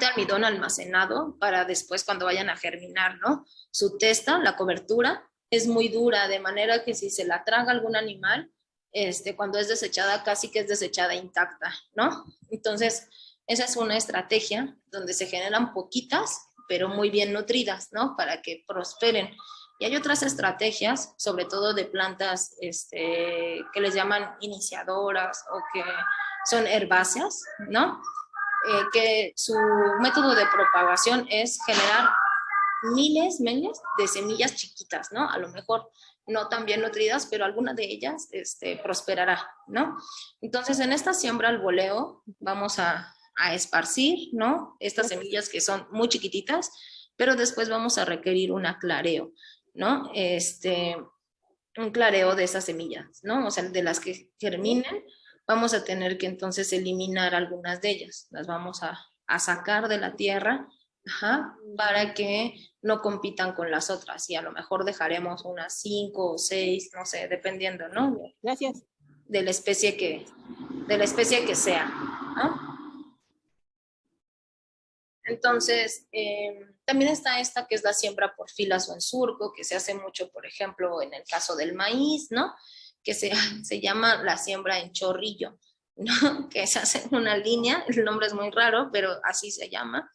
A: almidón almacenado para después cuando vayan a germinar, ¿no? Su testa, la cobertura, es muy dura, de manera que si se la traga algún animal, cuando es desechada, casi que es desechada intacta, ¿no? Entonces, esa es una estrategia donde se generan poquitas, pero muy bien nutridas, ¿no? Para que prosperen. Y hay otras estrategias, sobre todo de plantas que les llaman iniciadoras o que son herbáceas, ¿no? Que su método de propagación es generar miles de semillas chiquitas, ¿no? A lo mejor no tan bien nutridas, pero alguna de ellas prosperará, ¿no? Entonces, en esta siembra al voleo vamos a esparcir, ¿no? Estas semillas que son muy chiquititas, pero después vamos a requerir un aclareo, ¿no? Un clareo de esas semillas, ¿no? O sea, de las que germinen, vamos a tener que entonces eliminar algunas de ellas. Las vamos a sacar de la tierra, para que no compitan con las otras. Y a lo mejor dejaremos unas 5 o 6, no sé, dependiendo, ¿no?
G: Gracias.
A: De la especie que sea, ¿no? Entonces, también está esta que es la siembra por filas o en surco, que se hace mucho, por ejemplo, en el caso del maíz, ¿no? Que se llama la siembra en chorrillo, ¿no? Que se hace en una línea, el nombre es muy raro, pero así se llama,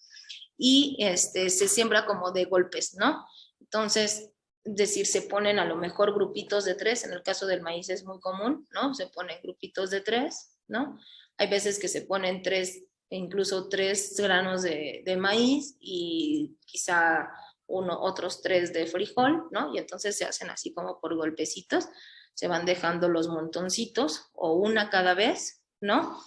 A: y se siembra como de golpes, ¿no? Entonces, es decir, se ponen a lo mejor grupitos de 3, en el caso del maíz es muy común, ¿no? Se ponen grupitos de 3, ¿no? Hay veces que se ponen 3, incluso 3 granos de maíz y quizá otros 3 de frijol, ¿no? Y entonces se hacen así como por golpecitos, se van dejando los montoncitos o una cada vez, ¿no?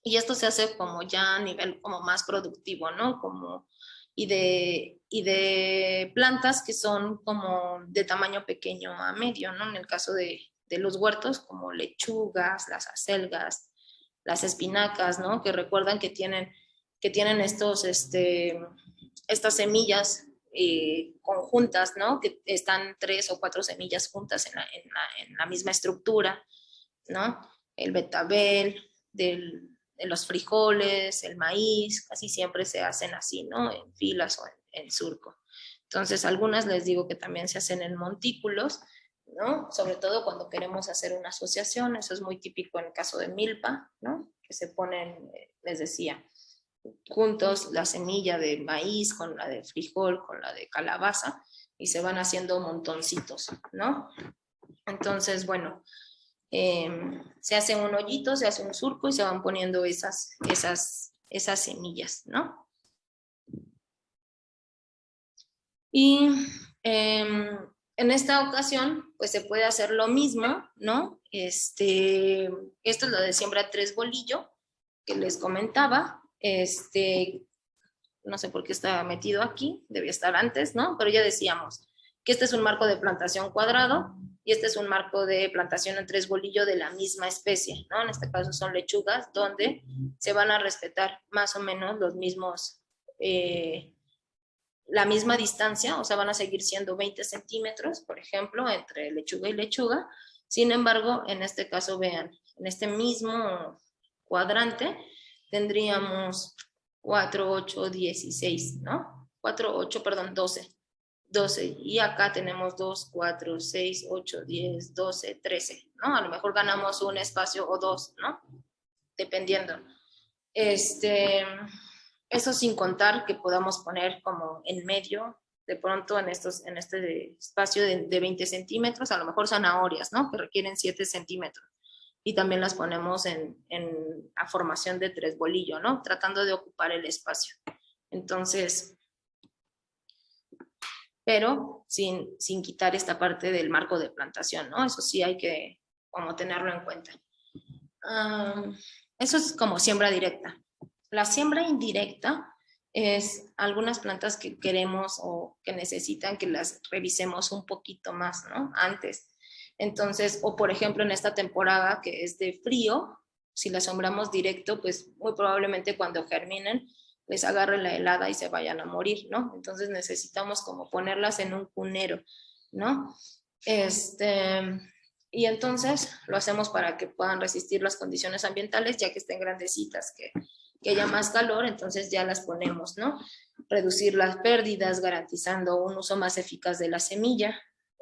A: Y esto se hace como ya a nivel como más productivo, ¿no? Y de plantas que son como de tamaño pequeño a medio, ¿no? En el caso de los huertos, como lechugas, las acelgas, las espinacas, ¿no? Que recuerdan que tienen estas semillas conjuntas, ¿no? Que están 3 o 4 semillas juntas en la misma estructura, ¿no? El betabel, los frijoles, el maíz, casi siempre se hacen así, ¿no? En filas o en surco. Entonces, algunas les digo que también se hacen en montículos, ¿no? Sobre todo cuando queremos hacer una asociación, eso es muy típico en el caso de milpa, ¿no? Que se ponen, les decía, juntos la semilla de maíz con la de frijol, con la de calabaza, y se van haciendo montoncitos, ¿no? Entonces, bueno, se hace un hoyito, se hace un surco y se van poniendo esas semillas, ¿no? Y en esta ocasión, pues se puede hacer lo mismo, ¿no? Esto es lo de siembra 3 bolillo, que les comentaba. No sé por qué está metido aquí, debía estar antes, ¿no? Pero ya decíamos que este es un marco de plantación cuadrado y este es un marco de plantación en 3 bolillo de la misma especie, ¿no? En este caso son lechugas, donde se van a respetar más o menos los mismos, la misma distancia, o sea, van a seguir siendo 20 centímetros, por ejemplo, entre lechuga y lechuga. Sin embargo, en este caso, vean, en este mismo cuadrante tendríamos 4, 8, 16, ¿no? 4, 8, perdón, 12. 12. Y acá tenemos 2, 4, 6, 8, 10, 12, 13, ¿no? A lo mejor ganamos un espacio o dos, ¿no? Dependiendo. Eso sin contar que podamos poner como en medio, de pronto en este espacio de 20 centímetros, a lo mejor zanahorias, ¿no? Que requieren 7 centímetros. Y también las ponemos en la formación de 3 bolillo, ¿no? Tratando de ocupar el espacio. Entonces, pero sin quitar esta parte del marco de plantación, ¿no? Eso sí hay que como tenerlo en cuenta. Eso es como siembra directa. La siembra indirecta es algunas plantas que queremos o que necesitan que las revisemos un poquito más, ¿no? Antes. Entonces, o por ejemplo en esta temporada que es de frío, si las sembramos directo, pues muy probablemente cuando germinen les agarre la helada y se vayan a morir, ¿no? Entonces necesitamos como ponerlas en un cunero, ¿no? Y entonces lo hacemos para que puedan resistir las condiciones ambientales, ya que estén grandecitas, que haya más calor, entonces ya las ponemos, ¿no? Reducir las pérdidas, garantizando un uso más eficaz de la semilla,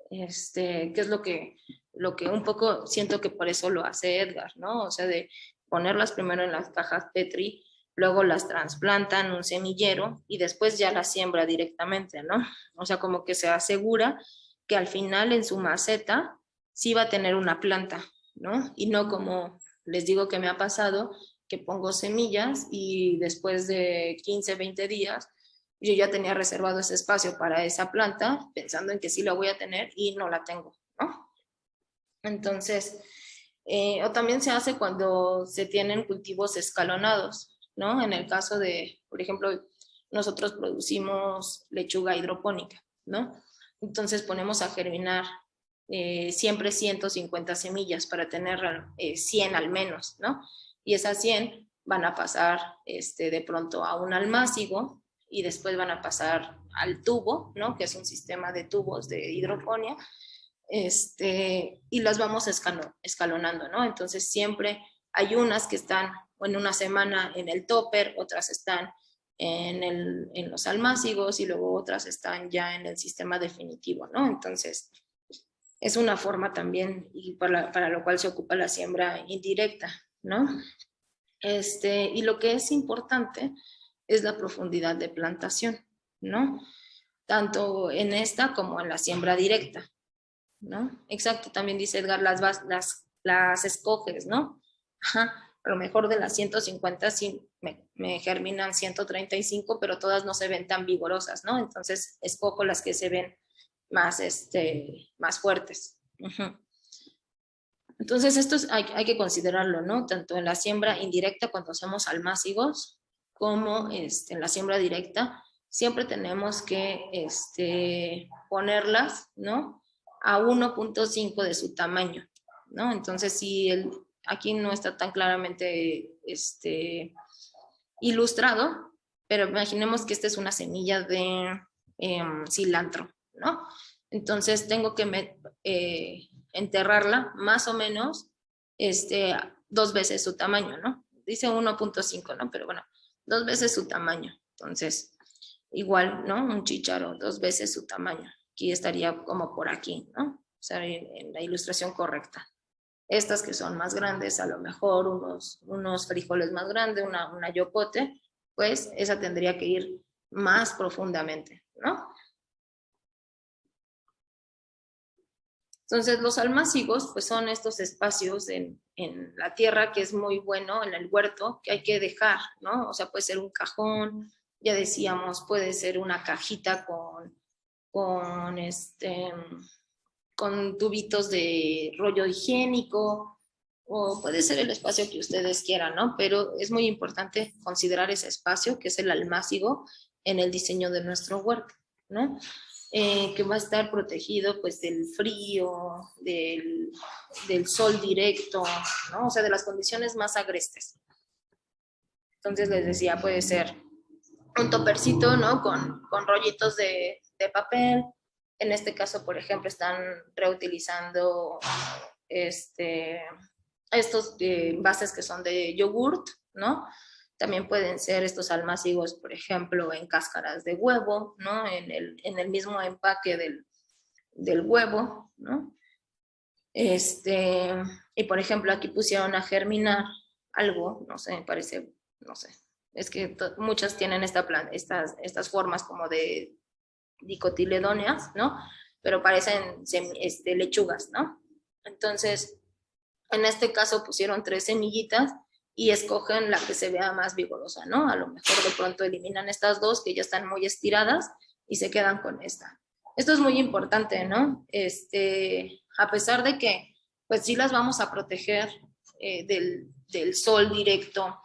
A: que es lo que un poco siento que por eso lo hace Edgar, ¿no? O sea, de ponerlas primero en las cajas Petri, luego las trasplantan en un semillero y después ya las siembra directamente, ¿no? O sea, como que se asegura que al final en su maceta sí va a tener una planta, ¿no? Y no como les digo que me ha pasado, que pongo semillas y después de 15, 20 días yo ya tenía reservado ese espacio para esa planta, pensando en que sí la voy a tener y no la tengo, ¿no? Entonces, o también se hace cuando se tienen cultivos escalonados, ¿no? En el caso de, por ejemplo, nosotros producimos lechuga hidropónica, ¿no? Entonces ponemos a germinar siempre 150 semillas para tener 100 al menos, ¿no? Y esas 100 van a pasar de pronto a un almácigo y después van a pasar al tubo, ¿no? Que es un sistema de tubos de hidroponía, y las vamos escalonando, ¿no? Entonces siempre hay unas que están en una semana en el topper, otras están en los almácigos y luego otras están ya en el sistema definitivo, ¿no? Entonces es una forma también y para lo cual se ocupa la siembra indirecta, ¿no? Y lo que es importante es la profundidad de plantación, ¿no? Tanto en esta como en la siembra directa, ¿no? Exacto, también dice Edgar, las escoges, ¿no? Ajá, a lo mejor de las 150 sí me germinan 135, pero todas no se ven tan vigorosas, ¿no? Entonces escojo las que se ven más, más fuertes. Uh-huh. Entonces esto hay que considerarlo, ¿no? Tanto en la siembra indirecta cuando hacemos almácigos como en la siembra directa, siempre tenemos que ponerlas, ¿no? A 1.5 de su tamaño, ¿no? Entonces si aquí no está tan claramente ilustrado, pero imaginemos que esta es una semilla de cilantro, ¿no? Entonces tengo que enterrarla más o menos 2 veces su tamaño, ¿no? dice 1.5, ¿no? Pero bueno, 2 veces su tamaño. Entonces, igual, ¿no? Un chícharo, 2 veces su tamaño. Aquí estaría como por aquí, ¿no? O sea, en la ilustración correcta. Estas que son más grandes, a lo mejor unos frijoles más grandes, una yocote, pues esa tendría que ir más profundamente, ¿no? Entonces, los almácigos, pues son estos espacios en la tierra que es muy bueno, en el huerto, que hay que dejar, ¿no? O sea, puede ser un cajón, ya decíamos, puede ser una cajita con tubitos de rollo higiénico, o puede ser el espacio que ustedes quieran, ¿no? Pero es muy importante considerar ese espacio, que es el almácigo, en el diseño de nuestro huerto, ¿no? Que va a estar protegido pues del frío, del sol directo, ¿no? O sea, de las condiciones más agrestes. Entonces les decía, puede ser un topercito, ¿no? Con rollitos de papel. En este caso, por ejemplo, están reutilizando estos envases que son de yogurt, ¿no? También pueden ser estos almácigos, por ejemplo, en cáscaras de huevo, ¿no? En el mismo empaque del huevo, ¿no? Y por ejemplo, aquí pusieron a germinar algo, no sé, me parece, no sé, es que muchas tienen estas formas como de dicotiledóneas, ¿no? Pero parecen lechugas, ¿no? Entonces, en este caso pusieron 3 semillitas y escogen la que se vea más vigorosa, ¿no? A lo mejor de pronto eliminan estas 2 que ya están muy estiradas y se quedan con esta. Esto es muy importante, ¿no? A pesar de que, pues sí las vamos a proteger del sol directo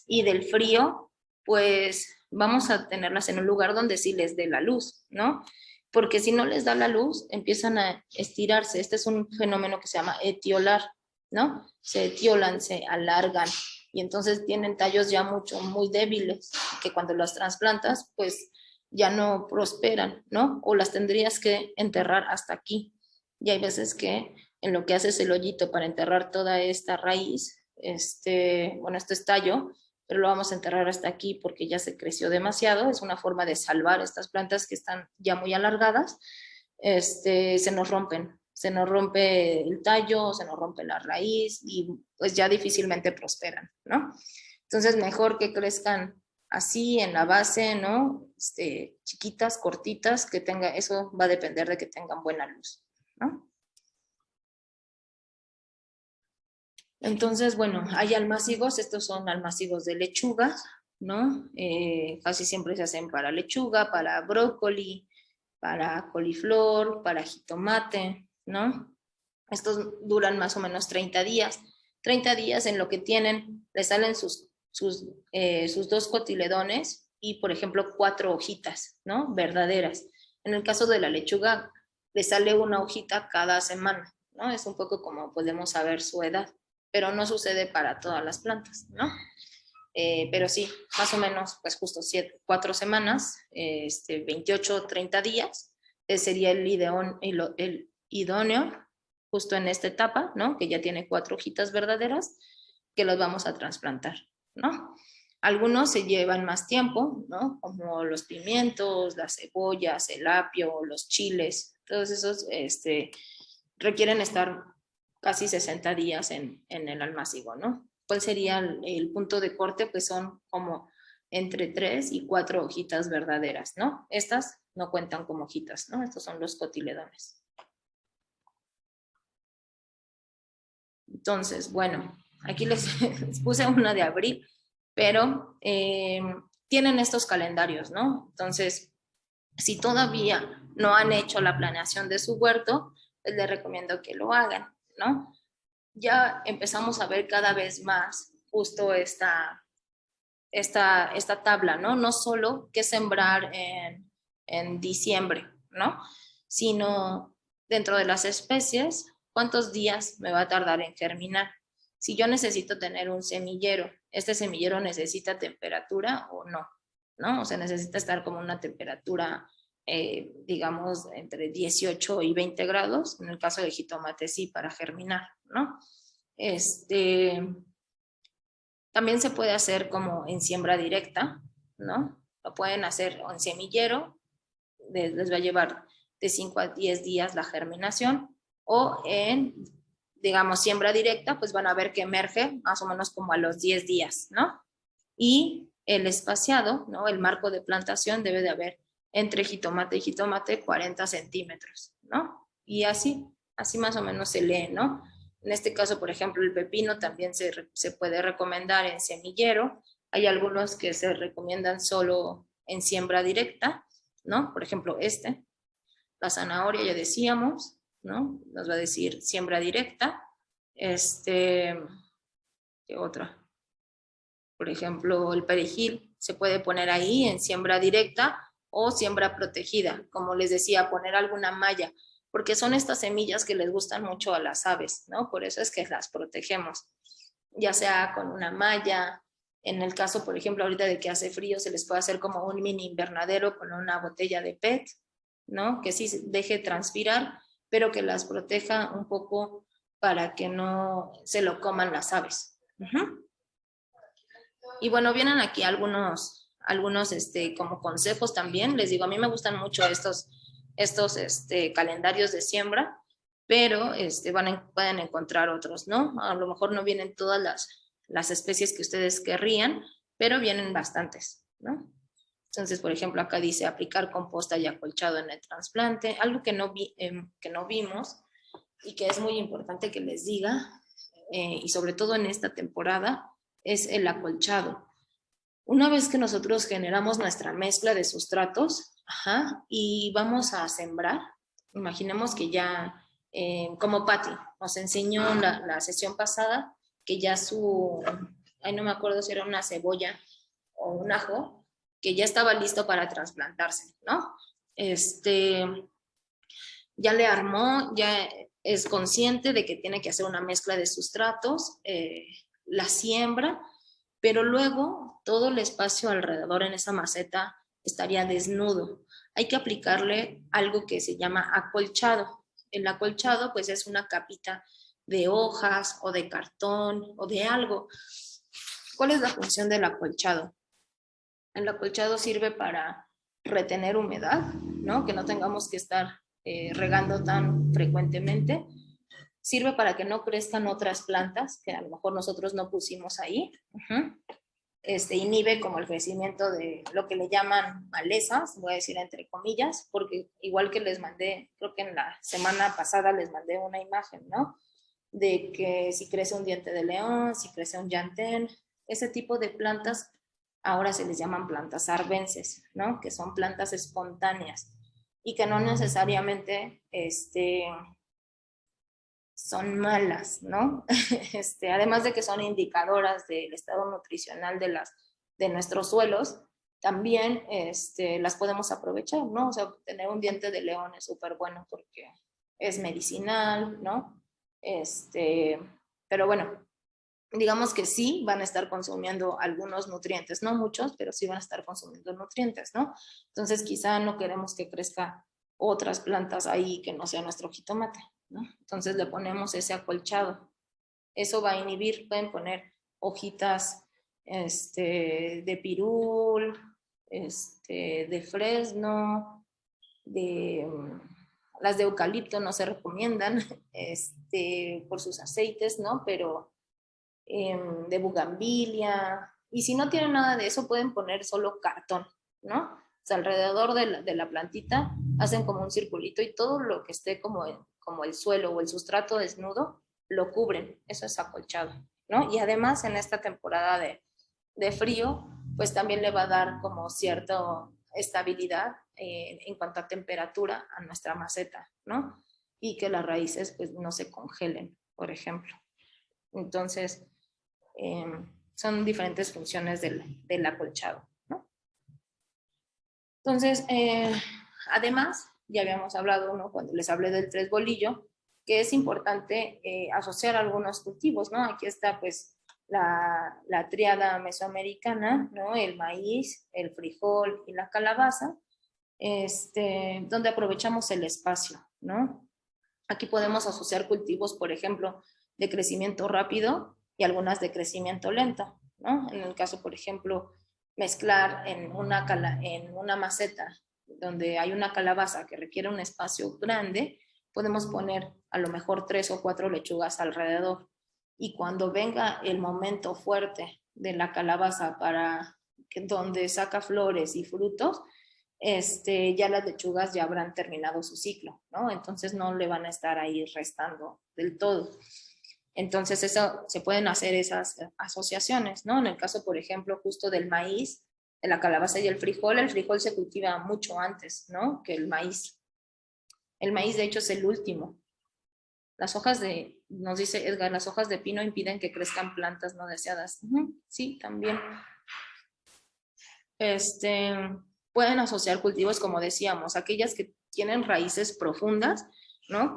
A: y del frío, pues vamos a tenerlas en un lugar donde sí les dé la luz, ¿no? Porque si no les da la luz, empiezan a estirarse. Este es un fenómeno que se llama etiolar, ¿no? Se etiolan, se alargan y entonces tienen tallos ya muy débiles que cuando las trasplantas pues ya no prosperan, ¿no? O las tendrías que enterrar hasta aquí. Y hay veces que en lo que haces el hoyito para enterrar toda esta raíz, este es tallo, pero lo vamos a enterrar hasta aquí porque ya se creció demasiado. Es una forma de salvar estas plantas que están ya muy alargadas. Se nos rompe el tallo, se nos rompe la raíz y pues ya difícilmente prosperan, ¿no? Entonces mejor que crezcan así en la base, ¿no? Chiquitas, cortitas, eso va a depender de que tengan buena luz, ¿no? Entonces, bueno, hay almácigos, estos son almácigos de lechuga, ¿no? Casi siempre se hacen para lechuga, para brócoli, para coliflor, para jitomate, ¿no? Estos duran más o menos 30 días. 30 días en lo que le salen sus 2 cotiledones y, por ejemplo, 4 hojitas, ¿no? Verdaderas. En el caso de la lechuga, le sale una hojita cada semana, ¿no? Es un poco como podemos saber su edad, pero no sucede para todas las plantas, ¿no? Pero sí, más o menos, pues justo 4 semanas, 28 30 días, sería el idóneo, justo en esta etapa, ¿no? Que ya tiene 4 hojitas verdaderas, que los vamos a trasplantar, ¿no? Algunos se llevan más tiempo, ¿no? Como los pimientos, las cebollas, el apio, los chiles, todos esos requieren estar casi 60 días en el almácigo, ¿no? ¿Cuál sería el punto de corte? Pues son como entre 3 y 4 hojitas verdaderas, ¿no? Estas no cuentan como hojitas, ¿no? Estos son los cotiledones. Entonces, bueno, aquí les puse una de abril, pero tienen estos calendarios, ¿no? Entonces, si todavía no han hecho la planeación de su huerto, pues les recomiendo que lo hagan, ¿no? Ya empezamos a ver cada vez más justo esta tabla, ¿no? No solo qué sembrar en diciembre, ¿no? Sino dentro de las especies, ¿cuántos días me va a tardar en germinar? Si yo necesito tener un semillero, ¿este semillero necesita temperatura o no? ¿No? O sea, necesita estar como una temperatura, digamos, entre 18 y 20 grados, en el caso de jitomate sí, para germinar, ¿no? También se puede hacer como en siembra directa, ¿no? Lo pueden hacer en semillero, les va a llevar de 5 a 10 días la germinación, o en, digamos, siembra directa, pues van a ver que emerge más o menos como a los 10 días, ¿no? Y el espaciado, ¿no? El marco de plantación debe de haber entre jitomate y jitomate 40 centímetros, ¿no? Y así más o menos se lee, ¿no? En este caso, por ejemplo, el pepino también se puede recomendar en semillero. Hay algunos que se recomiendan solo en siembra directa, ¿no? Por ejemplo, la zanahoria ya decíamos, ¿no? Nos va a decir siembra directa. ¿Qué otra? Por ejemplo, el perejil se puede poner ahí en siembra directa o siembra protegida. Como les decía, poner alguna malla, porque son estas semillas que les gustan mucho a las aves, ¿no? Por eso es que las protegemos, ya sea con una malla. En el caso, por ejemplo, ahorita de que hace frío, se les puede hacer como un mini invernadero con una botella de PET, ¿no? Que sí deje transpirar, pero que las proteja un poco para que no se lo coman las aves. Y bueno, vienen aquí algunos como consejos también. Les digo, a mí me gustan mucho estos calendarios de siembra, pero pueden encontrar otros, ¿no? A lo mejor no vienen todas las especies que ustedes querrían, pero vienen bastantes, ¿no? Entonces, por ejemplo, acá dice aplicar composta y acolchado en el trasplante. Algo que no vimos y que es muy importante que les diga, y sobre todo en esta temporada, es el acolchado. Una vez que nosotros generamos nuestra mezcla de sustratos, y vamos a sembrar, imaginemos que ya, como Patti nos enseñó la sesión pasada, que ya no me acuerdo si era una cebolla o un ajo, que ya estaba listo para trasplantarse, ¿no? Ya le armó, ya es consciente de que tiene que hacer una mezcla de sustratos, la siembra, pero luego todo el espacio alrededor en esa maceta estaría desnudo. Hay que aplicarle algo que se llama acolchado. El acolchado pues es una capita de hojas o de cartón o de algo. ¿Cuál es la función del acolchado? El acolchado sirve para retener humedad, ¿no? Que no tengamos que estar regando tan frecuentemente. Sirve para que no crezcan otras plantas que a lo mejor nosotros no pusimos ahí. Inhibe como el crecimiento de lo que le llaman malezas, voy a decir entre comillas, porque igual que les mandé, creo que en la semana pasada les mandé una imagen, ¿no? De que si crece un diente de león, si crece un llantén, ese tipo de plantas ahora se les llaman plantas arbenses, ¿no? Que son plantas espontáneas y que no necesariamente son malas, ¿no? Además de que son indicadoras del estado nutricional de nuestros suelos, también las podemos aprovechar, ¿no? O sea, tener un diente de león es súper bueno porque es medicinal, ¿no? Pero bueno, digamos que sí van a estar consumiendo algunos nutrientes, no muchos, pero sí van a estar consumiendo nutrientes, ¿no? Entonces quizá no queremos que crezca otras plantas ahí que no sea nuestro jitomate, ¿no? Entonces le ponemos ese acolchado. Eso va a inhibir, pueden poner hojitas de pirul, de fresno, las de eucalipto no se recomiendan por sus aceites, ¿no? Pero de bugambilia, y si no tienen nada de eso pueden poner solo cartón, ¿no? O sea, alrededor de la plantita hacen como un circulito y todo lo que esté como el suelo o el sustrato desnudo lo cubren, eso es acolchado, ¿no? Y además en esta temporada de frío, pues también le va a dar como cierta estabilidad en cuanto a temperatura a nuestra maceta, ¿no? Y que las raíces pues no se congelen, por ejemplo. Entonces, son diferentes funciones del acolchado, ¿no? Entonces, además, ya habíamos hablado, ¿no? Cuando les hablé del tres bolillo, que es importante asociar algunos cultivos, ¿no? Aquí está, pues, la tríada mesoamericana, ¿no? El maíz, el frijol y la calabaza, donde aprovechamos el espacio, ¿no? Aquí podemos asociar cultivos, por ejemplo, de crecimiento rápido y algunas de crecimiento lento, ¿no? En el caso, por ejemplo, mezclar en una maceta donde hay una calabaza que requiere un espacio grande, podemos poner a lo mejor 3 o 4 lechugas alrededor. Y cuando venga el momento fuerte de la calabaza donde saca flores y frutos, ya las lechugas ya habrán terminado su ciclo, ¿no? Entonces no le van a estar ahí restando del todo. Entonces se pueden hacer esas asociaciones, ¿no? En el caso, por ejemplo, justo del maíz, de la calabaza y el frijol se cultiva mucho antes, ¿no? Que el maíz. El maíz, de hecho, es el último. Nos dice Edgar, las hojas de pino impiden que crezcan plantas no deseadas. Sí, también. Pueden asociar cultivos, como decíamos, aquellas que tienen raíces profundas, ¿no?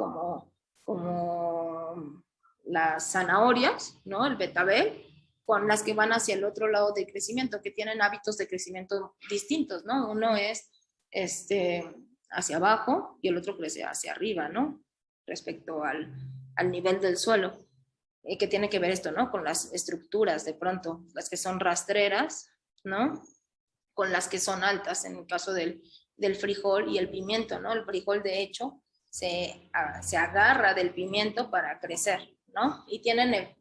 A: Como las zanahorias, ¿no? El betabel, con las que van hacia el otro lado de crecimiento, que tienen hábitos de crecimiento distintos, ¿no? Uno es hacia abajo y el otro crece hacia arriba, ¿no? Respecto al nivel del suelo. ¿Qué tiene que ver esto, no? Con las estructuras, de pronto, las que son rastreras, ¿no? Con las que son altas, en el caso del frijol y el pimiento, ¿no? El frijol, de hecho, se agarra del pimiento para crecer, ¿no? Y tienen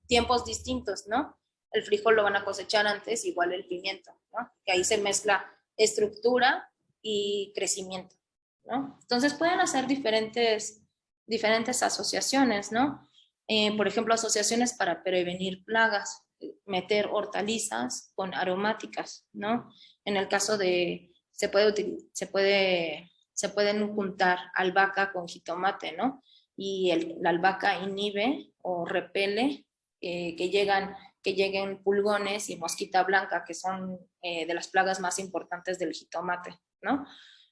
A: tiempos distintos, ¿no? El frijol lo van a cosechar antes, igual el pimiento, ¿no? Que ahí se mezcla estructura y crecimiento, ¿no? Entonces pueden hacer diferentes asociaciones, ¿no? Por ejemplo, asociaciones para prevenir plagas, meter hortalizas con aromáticas, ¿no? En el caso se pueden juntar albahaca con jitomate, ¿no? Y la albahaca inhibe o repele que lleguen pulgones y mosquita blanca, que son de las plagas más importantes del jitomate, ¿no?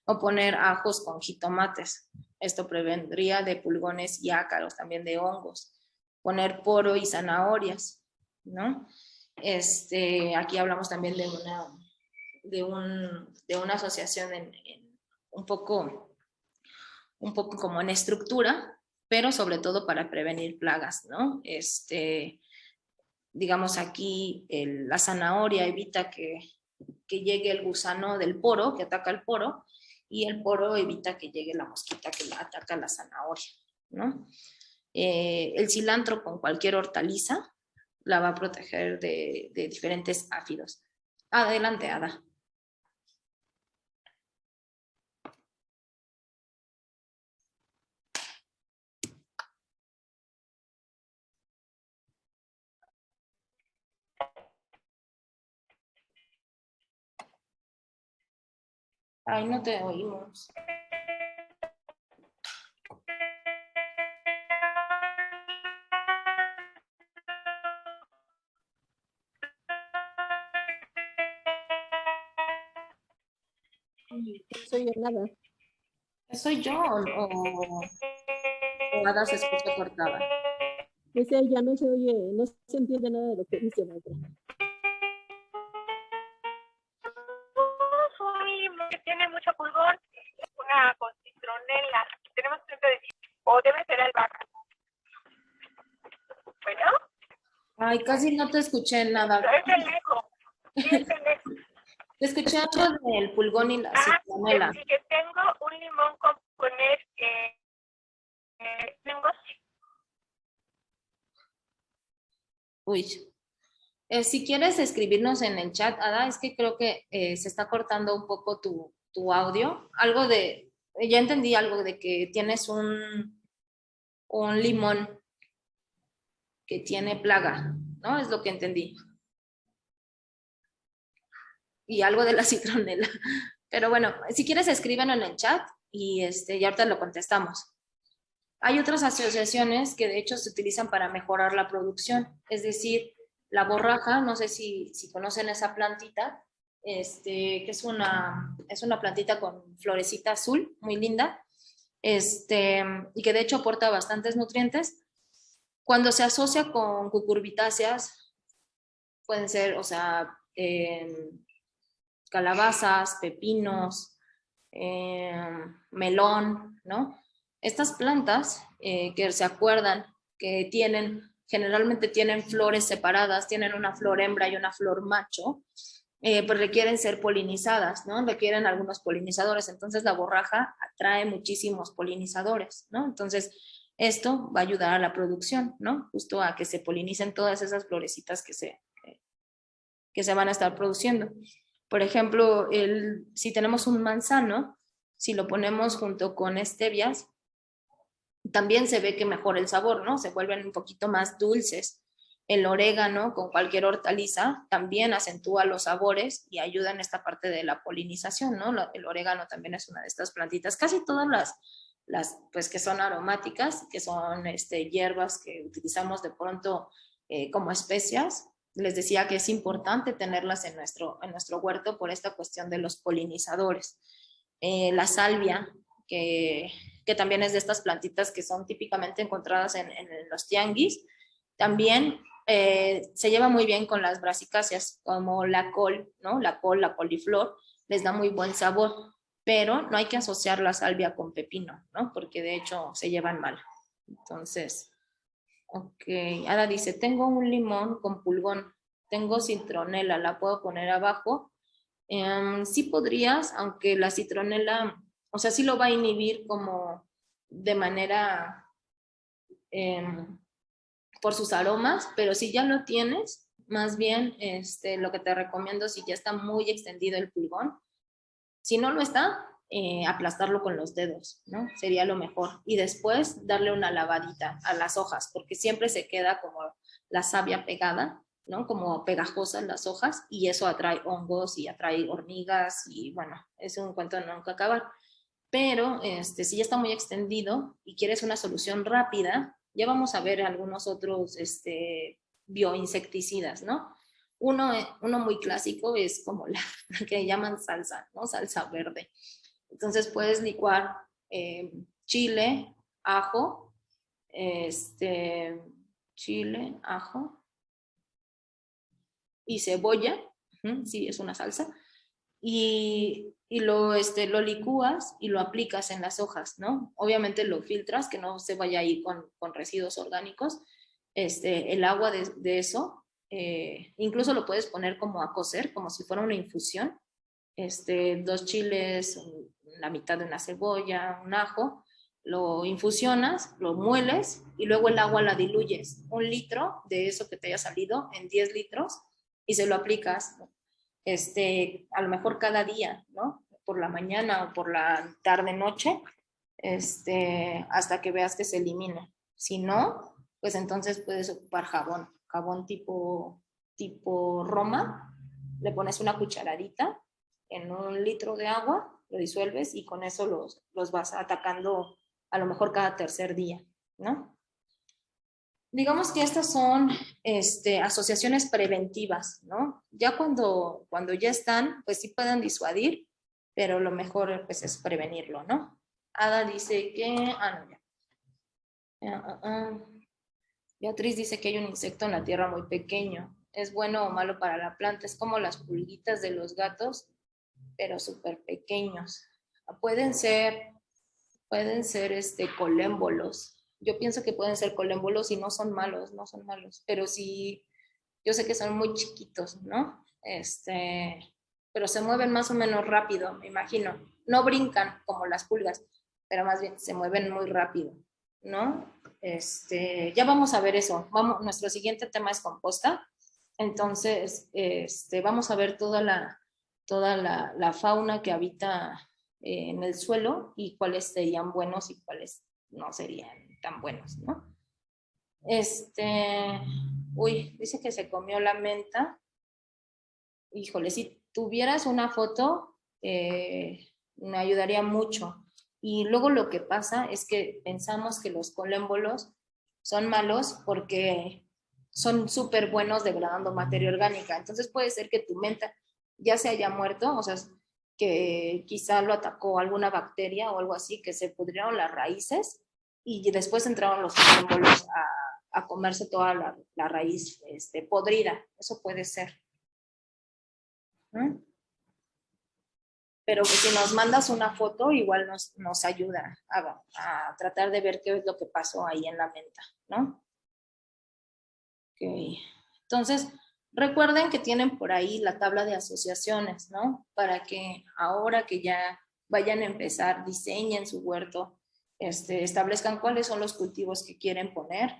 A: O poner ajos con jitomates. Esto prevendría de pulgones y ácaros, también de hongos. Poner poro y zanahorias, ¿no? Aquí hablamos también de una asociación un poco como en estructura, pero sobre todo para prevenir plagas, ¿no? Digamos aquí la zanahoria evita que llegue el gusano del poro, que ataca el poro, y el poro evita que llegue la mosquita que ataca la zanahoria, ¿no? El cilantro con cualquier hortaliza la va a proteger de diferentes áfidos. Adelante, Ada. Ay, no te oímos.
G: Soy nada.
A: ¿Soy yo o Ada se escucha cortada?
G: Dice, ya no se oye, no se entiende nada de lo que dice, maestra.
H: Que tiene mucho pulgón, una con citronela. Tenemos que decir, o debe ser albahaca. Bueno.
A: Ay, casi no te escuché nada.
H: Es el eco. Sí, es el eco.
A: Te escuché algo del pulgón y la citronela.
H: Y que tengo un limón con poner tengo.
A: Uy. Si quieres escribirnos en el chat, Ada, es que creo que se está cortando un poco tu audio. Ya entendí algo de que tienes un limón que tiene plaga, ¿no? Es lo que entendí. Y algo de la citronela. Pero bueno, si quieres escríbelo en el chat y ahorita lo contestamos. Hay otras asociaciones que de hecho se utilizan para mejorar la producción, es decir, la borraja, no sé si conocen esa plantita, que es una plantita con florecita azul, muy linda, y que de hecho aporta bastantes nutrientes. Cuando se asocia con cucurbitáceas, pueden ser, calabazas, pepinos, melón, ¿no? Estas plantas que se acuerdan que tienen generalmente tienen flores separadas, tienen una flor hembra y una flor macho, pues requieren ser polinizadas, ¿no? Requieren algunos polinizadores, entonces la borraja atrae muchísimos polinizadores, ¿no? Entonces esto va a ayudar a la producción, ¿no? Justo a que se polinicen todas esas florecitas que se van a estar produciendo. Por ejemplo, si tenemos un manzano, si lo ponemos junto con stevias, también se ve que mejora el sabor, ¿no? Se vuelven un poquito más dulces. El orégano con cualquier hortaliza también acentúa los sabores y ayuda en esta parte de la polinización, ¿no? El orégano también es una de estas plantitas. Casi todas las pues que son aromáticas, que son hierbas que utilizamos de pronto como especias. Les decía que es importante tenerlas en nuestro huerto por esta cuestión de los polinizadores. La salvia, que también es de estas plantitas que son típicamente encontradas en los tianguis, también se lleva muy bien con las brasicáceas, como la col, ¿no? La coliflor, les da muy buen sabor, pero no hay que asociar la salvia con pepino, ¿no? Porque de hecho se llevan mal. Entonces, ok, Ada dice, tengo un limón con pulgón, tengo citronela, ¿la puedo poner abajo? Sí podrías, aunque la citronela, o sea, sí lo va a inhibir como de manera por sus aromas, pero si ya lo tienes, más bien lo que te recomiendo, si ya está muy extendido el pulgón, si no lo está, aplastarlo con los dedos, ¿no? Sería lo mejor. Y después darle una lavadita a las hojas, porque siempre se queda como la savia pegada, ¿no? Como pegajosas las hojas, y eso atrae hongos y atrae hormigas, y bueno, es un cuento de nunca acabar. Pero si ya está muy extendido y quieres una solución rápida, ya vamos a ver algunos otros bioinsecticidas, ¿no? Uno muy clásico es como la que llaman salsa, ¿no? Salsa verde. Entonces puedes licuar chile, ajo, chile, ajo y cebolla, sí, es una salsa, y lo licúas y lo aplicas en las hojas, ¿no? Obviamente lo filtras, que no se vaya ahí con residuos orgánicos, el agua de eso, incluso lo puedes poner como a cocer, como si fuera una infusión, 2 chiles, la mitad de una cebolla, un ajo, lo infusionas, lo mueles y luego el agua la diluyes. 1 litro de eso que te haya salido en 10 litros y se lo aplicas, a lo mejor cada día, ¿no? Por la mañana o por la tarde, noche, hasta que veas que se elimina. Si no, pues entonces puedes ocupar jabón tipo Roma, le pones una cucharadita en 1 litro de agua, lo disuelves y con eso los vas atacando a lo mejor cada tercer día, ¿no? Digamos que estas son asociaciones preventivas, ¿no? Ya cuando ya están, pues sí pueden disuadir, pero lo mejor pues es prevenirlo, ¿no? Ada dice que, no, ya. Beatriz dice que hay un insecto en la tierra muy pequeño. ¿Es bueno o malo para la planta? Es como las pulguitas de los gatos, pero súper pequeños. Pueden ser colémbolos. Yo pienso que pueden ser colémbolos y no son malos, pero sí, yo sé que son muy chiquitos, ¿no? Pero se mueven más o menos rápido, me imagino. No brincan como las pulgas, pero más bien se mueven muy rápido, ¿no? Ya vamos a ver eso. Nuestro siguiente tema es composta. Entonces, vamos a ver toda la fauna que habita en el suelo y cuáles serían buenos y cuáles no serían tan buenos, ¿no? Dice que se comió la menta. Híjole, si tuvieras una foto, me ayudaría mucho. Y luego lo que pasa es que pensamos que los colémbolos son malos porque son súper buenos degradando materia orgánica. Entonces puede ser que tu menta ya se haya muerto, o sea, que quizá lo atacó alguna bacteria o algo así, que se pudrieron las raíces y después entraron los colémbolos a comerse toda la raíz podrida. Eso puede ser. Pero si nos mandas una foto, igual nos ayuda a tratar de ver qué es lo que pasó ahí en la menta, ¿no? Ok. Entonces, recuerden que tienen por ahí la tabla de asociaciones, ¿no? Para que ahora que ya vayan a empezar, diseñen su huerto, establezcan cuáles son los cultivos que quieren poner,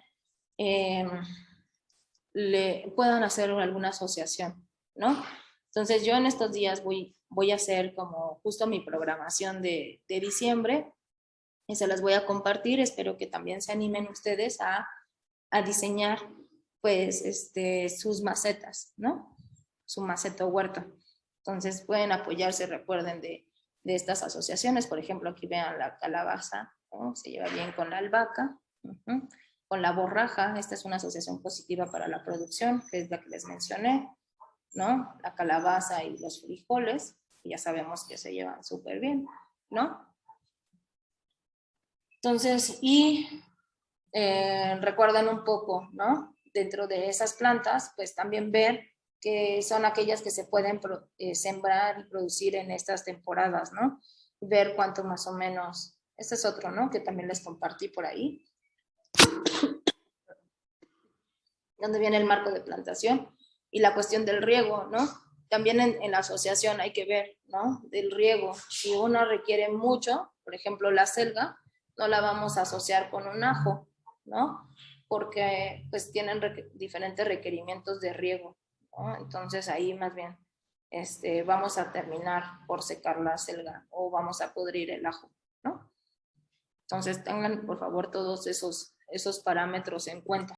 A: puedan hacer alguna asociación, ¿no? Entonces yo en estos días voy a hacer como justo mi programación de diciembre y se las voy a compartir. Espero que también se animen ustedes a diseñar pues sus macetas, ¿no? Su maceta huerto. Entonces pueden apoyarse, recuerden, de estas asociaciones. Por ejemplo, aquí vean la calabaza, ¿no? Se lleva bien con la albahaca, con la borraja. Esta es una asociación positiva para la producción, que es la que les mencioné, ¿no? La calabaza y los frijoles, que ya sabemos que se llevan súper bien, ¿no? Entonces, recuerden un poco, ¿no? Dentro de esas plantas, pues también ver que son aquellas que se pueden sembrar y producir en estas temporadas, ¿no? Ver cuánto más o menos, este es otro, ¿no? Que también les compartí por ahí, donde viene el marco de plantación y la cuestión del riego, ¿no? También en la asociación hay que ver, ¿no? Del riego. Si una requiere mucho, por ejemplo, la selga, no la vamos a asociar con un ajo, ¿no? Porque pues tienen diferentes requerimientos de riego, ¿no? Entonces ahí más bien vamos a terminar por secar la selga o vamos a pudrir el ajo, ¿no? Entonces tengan por favor todos esos parámetros en cuenta.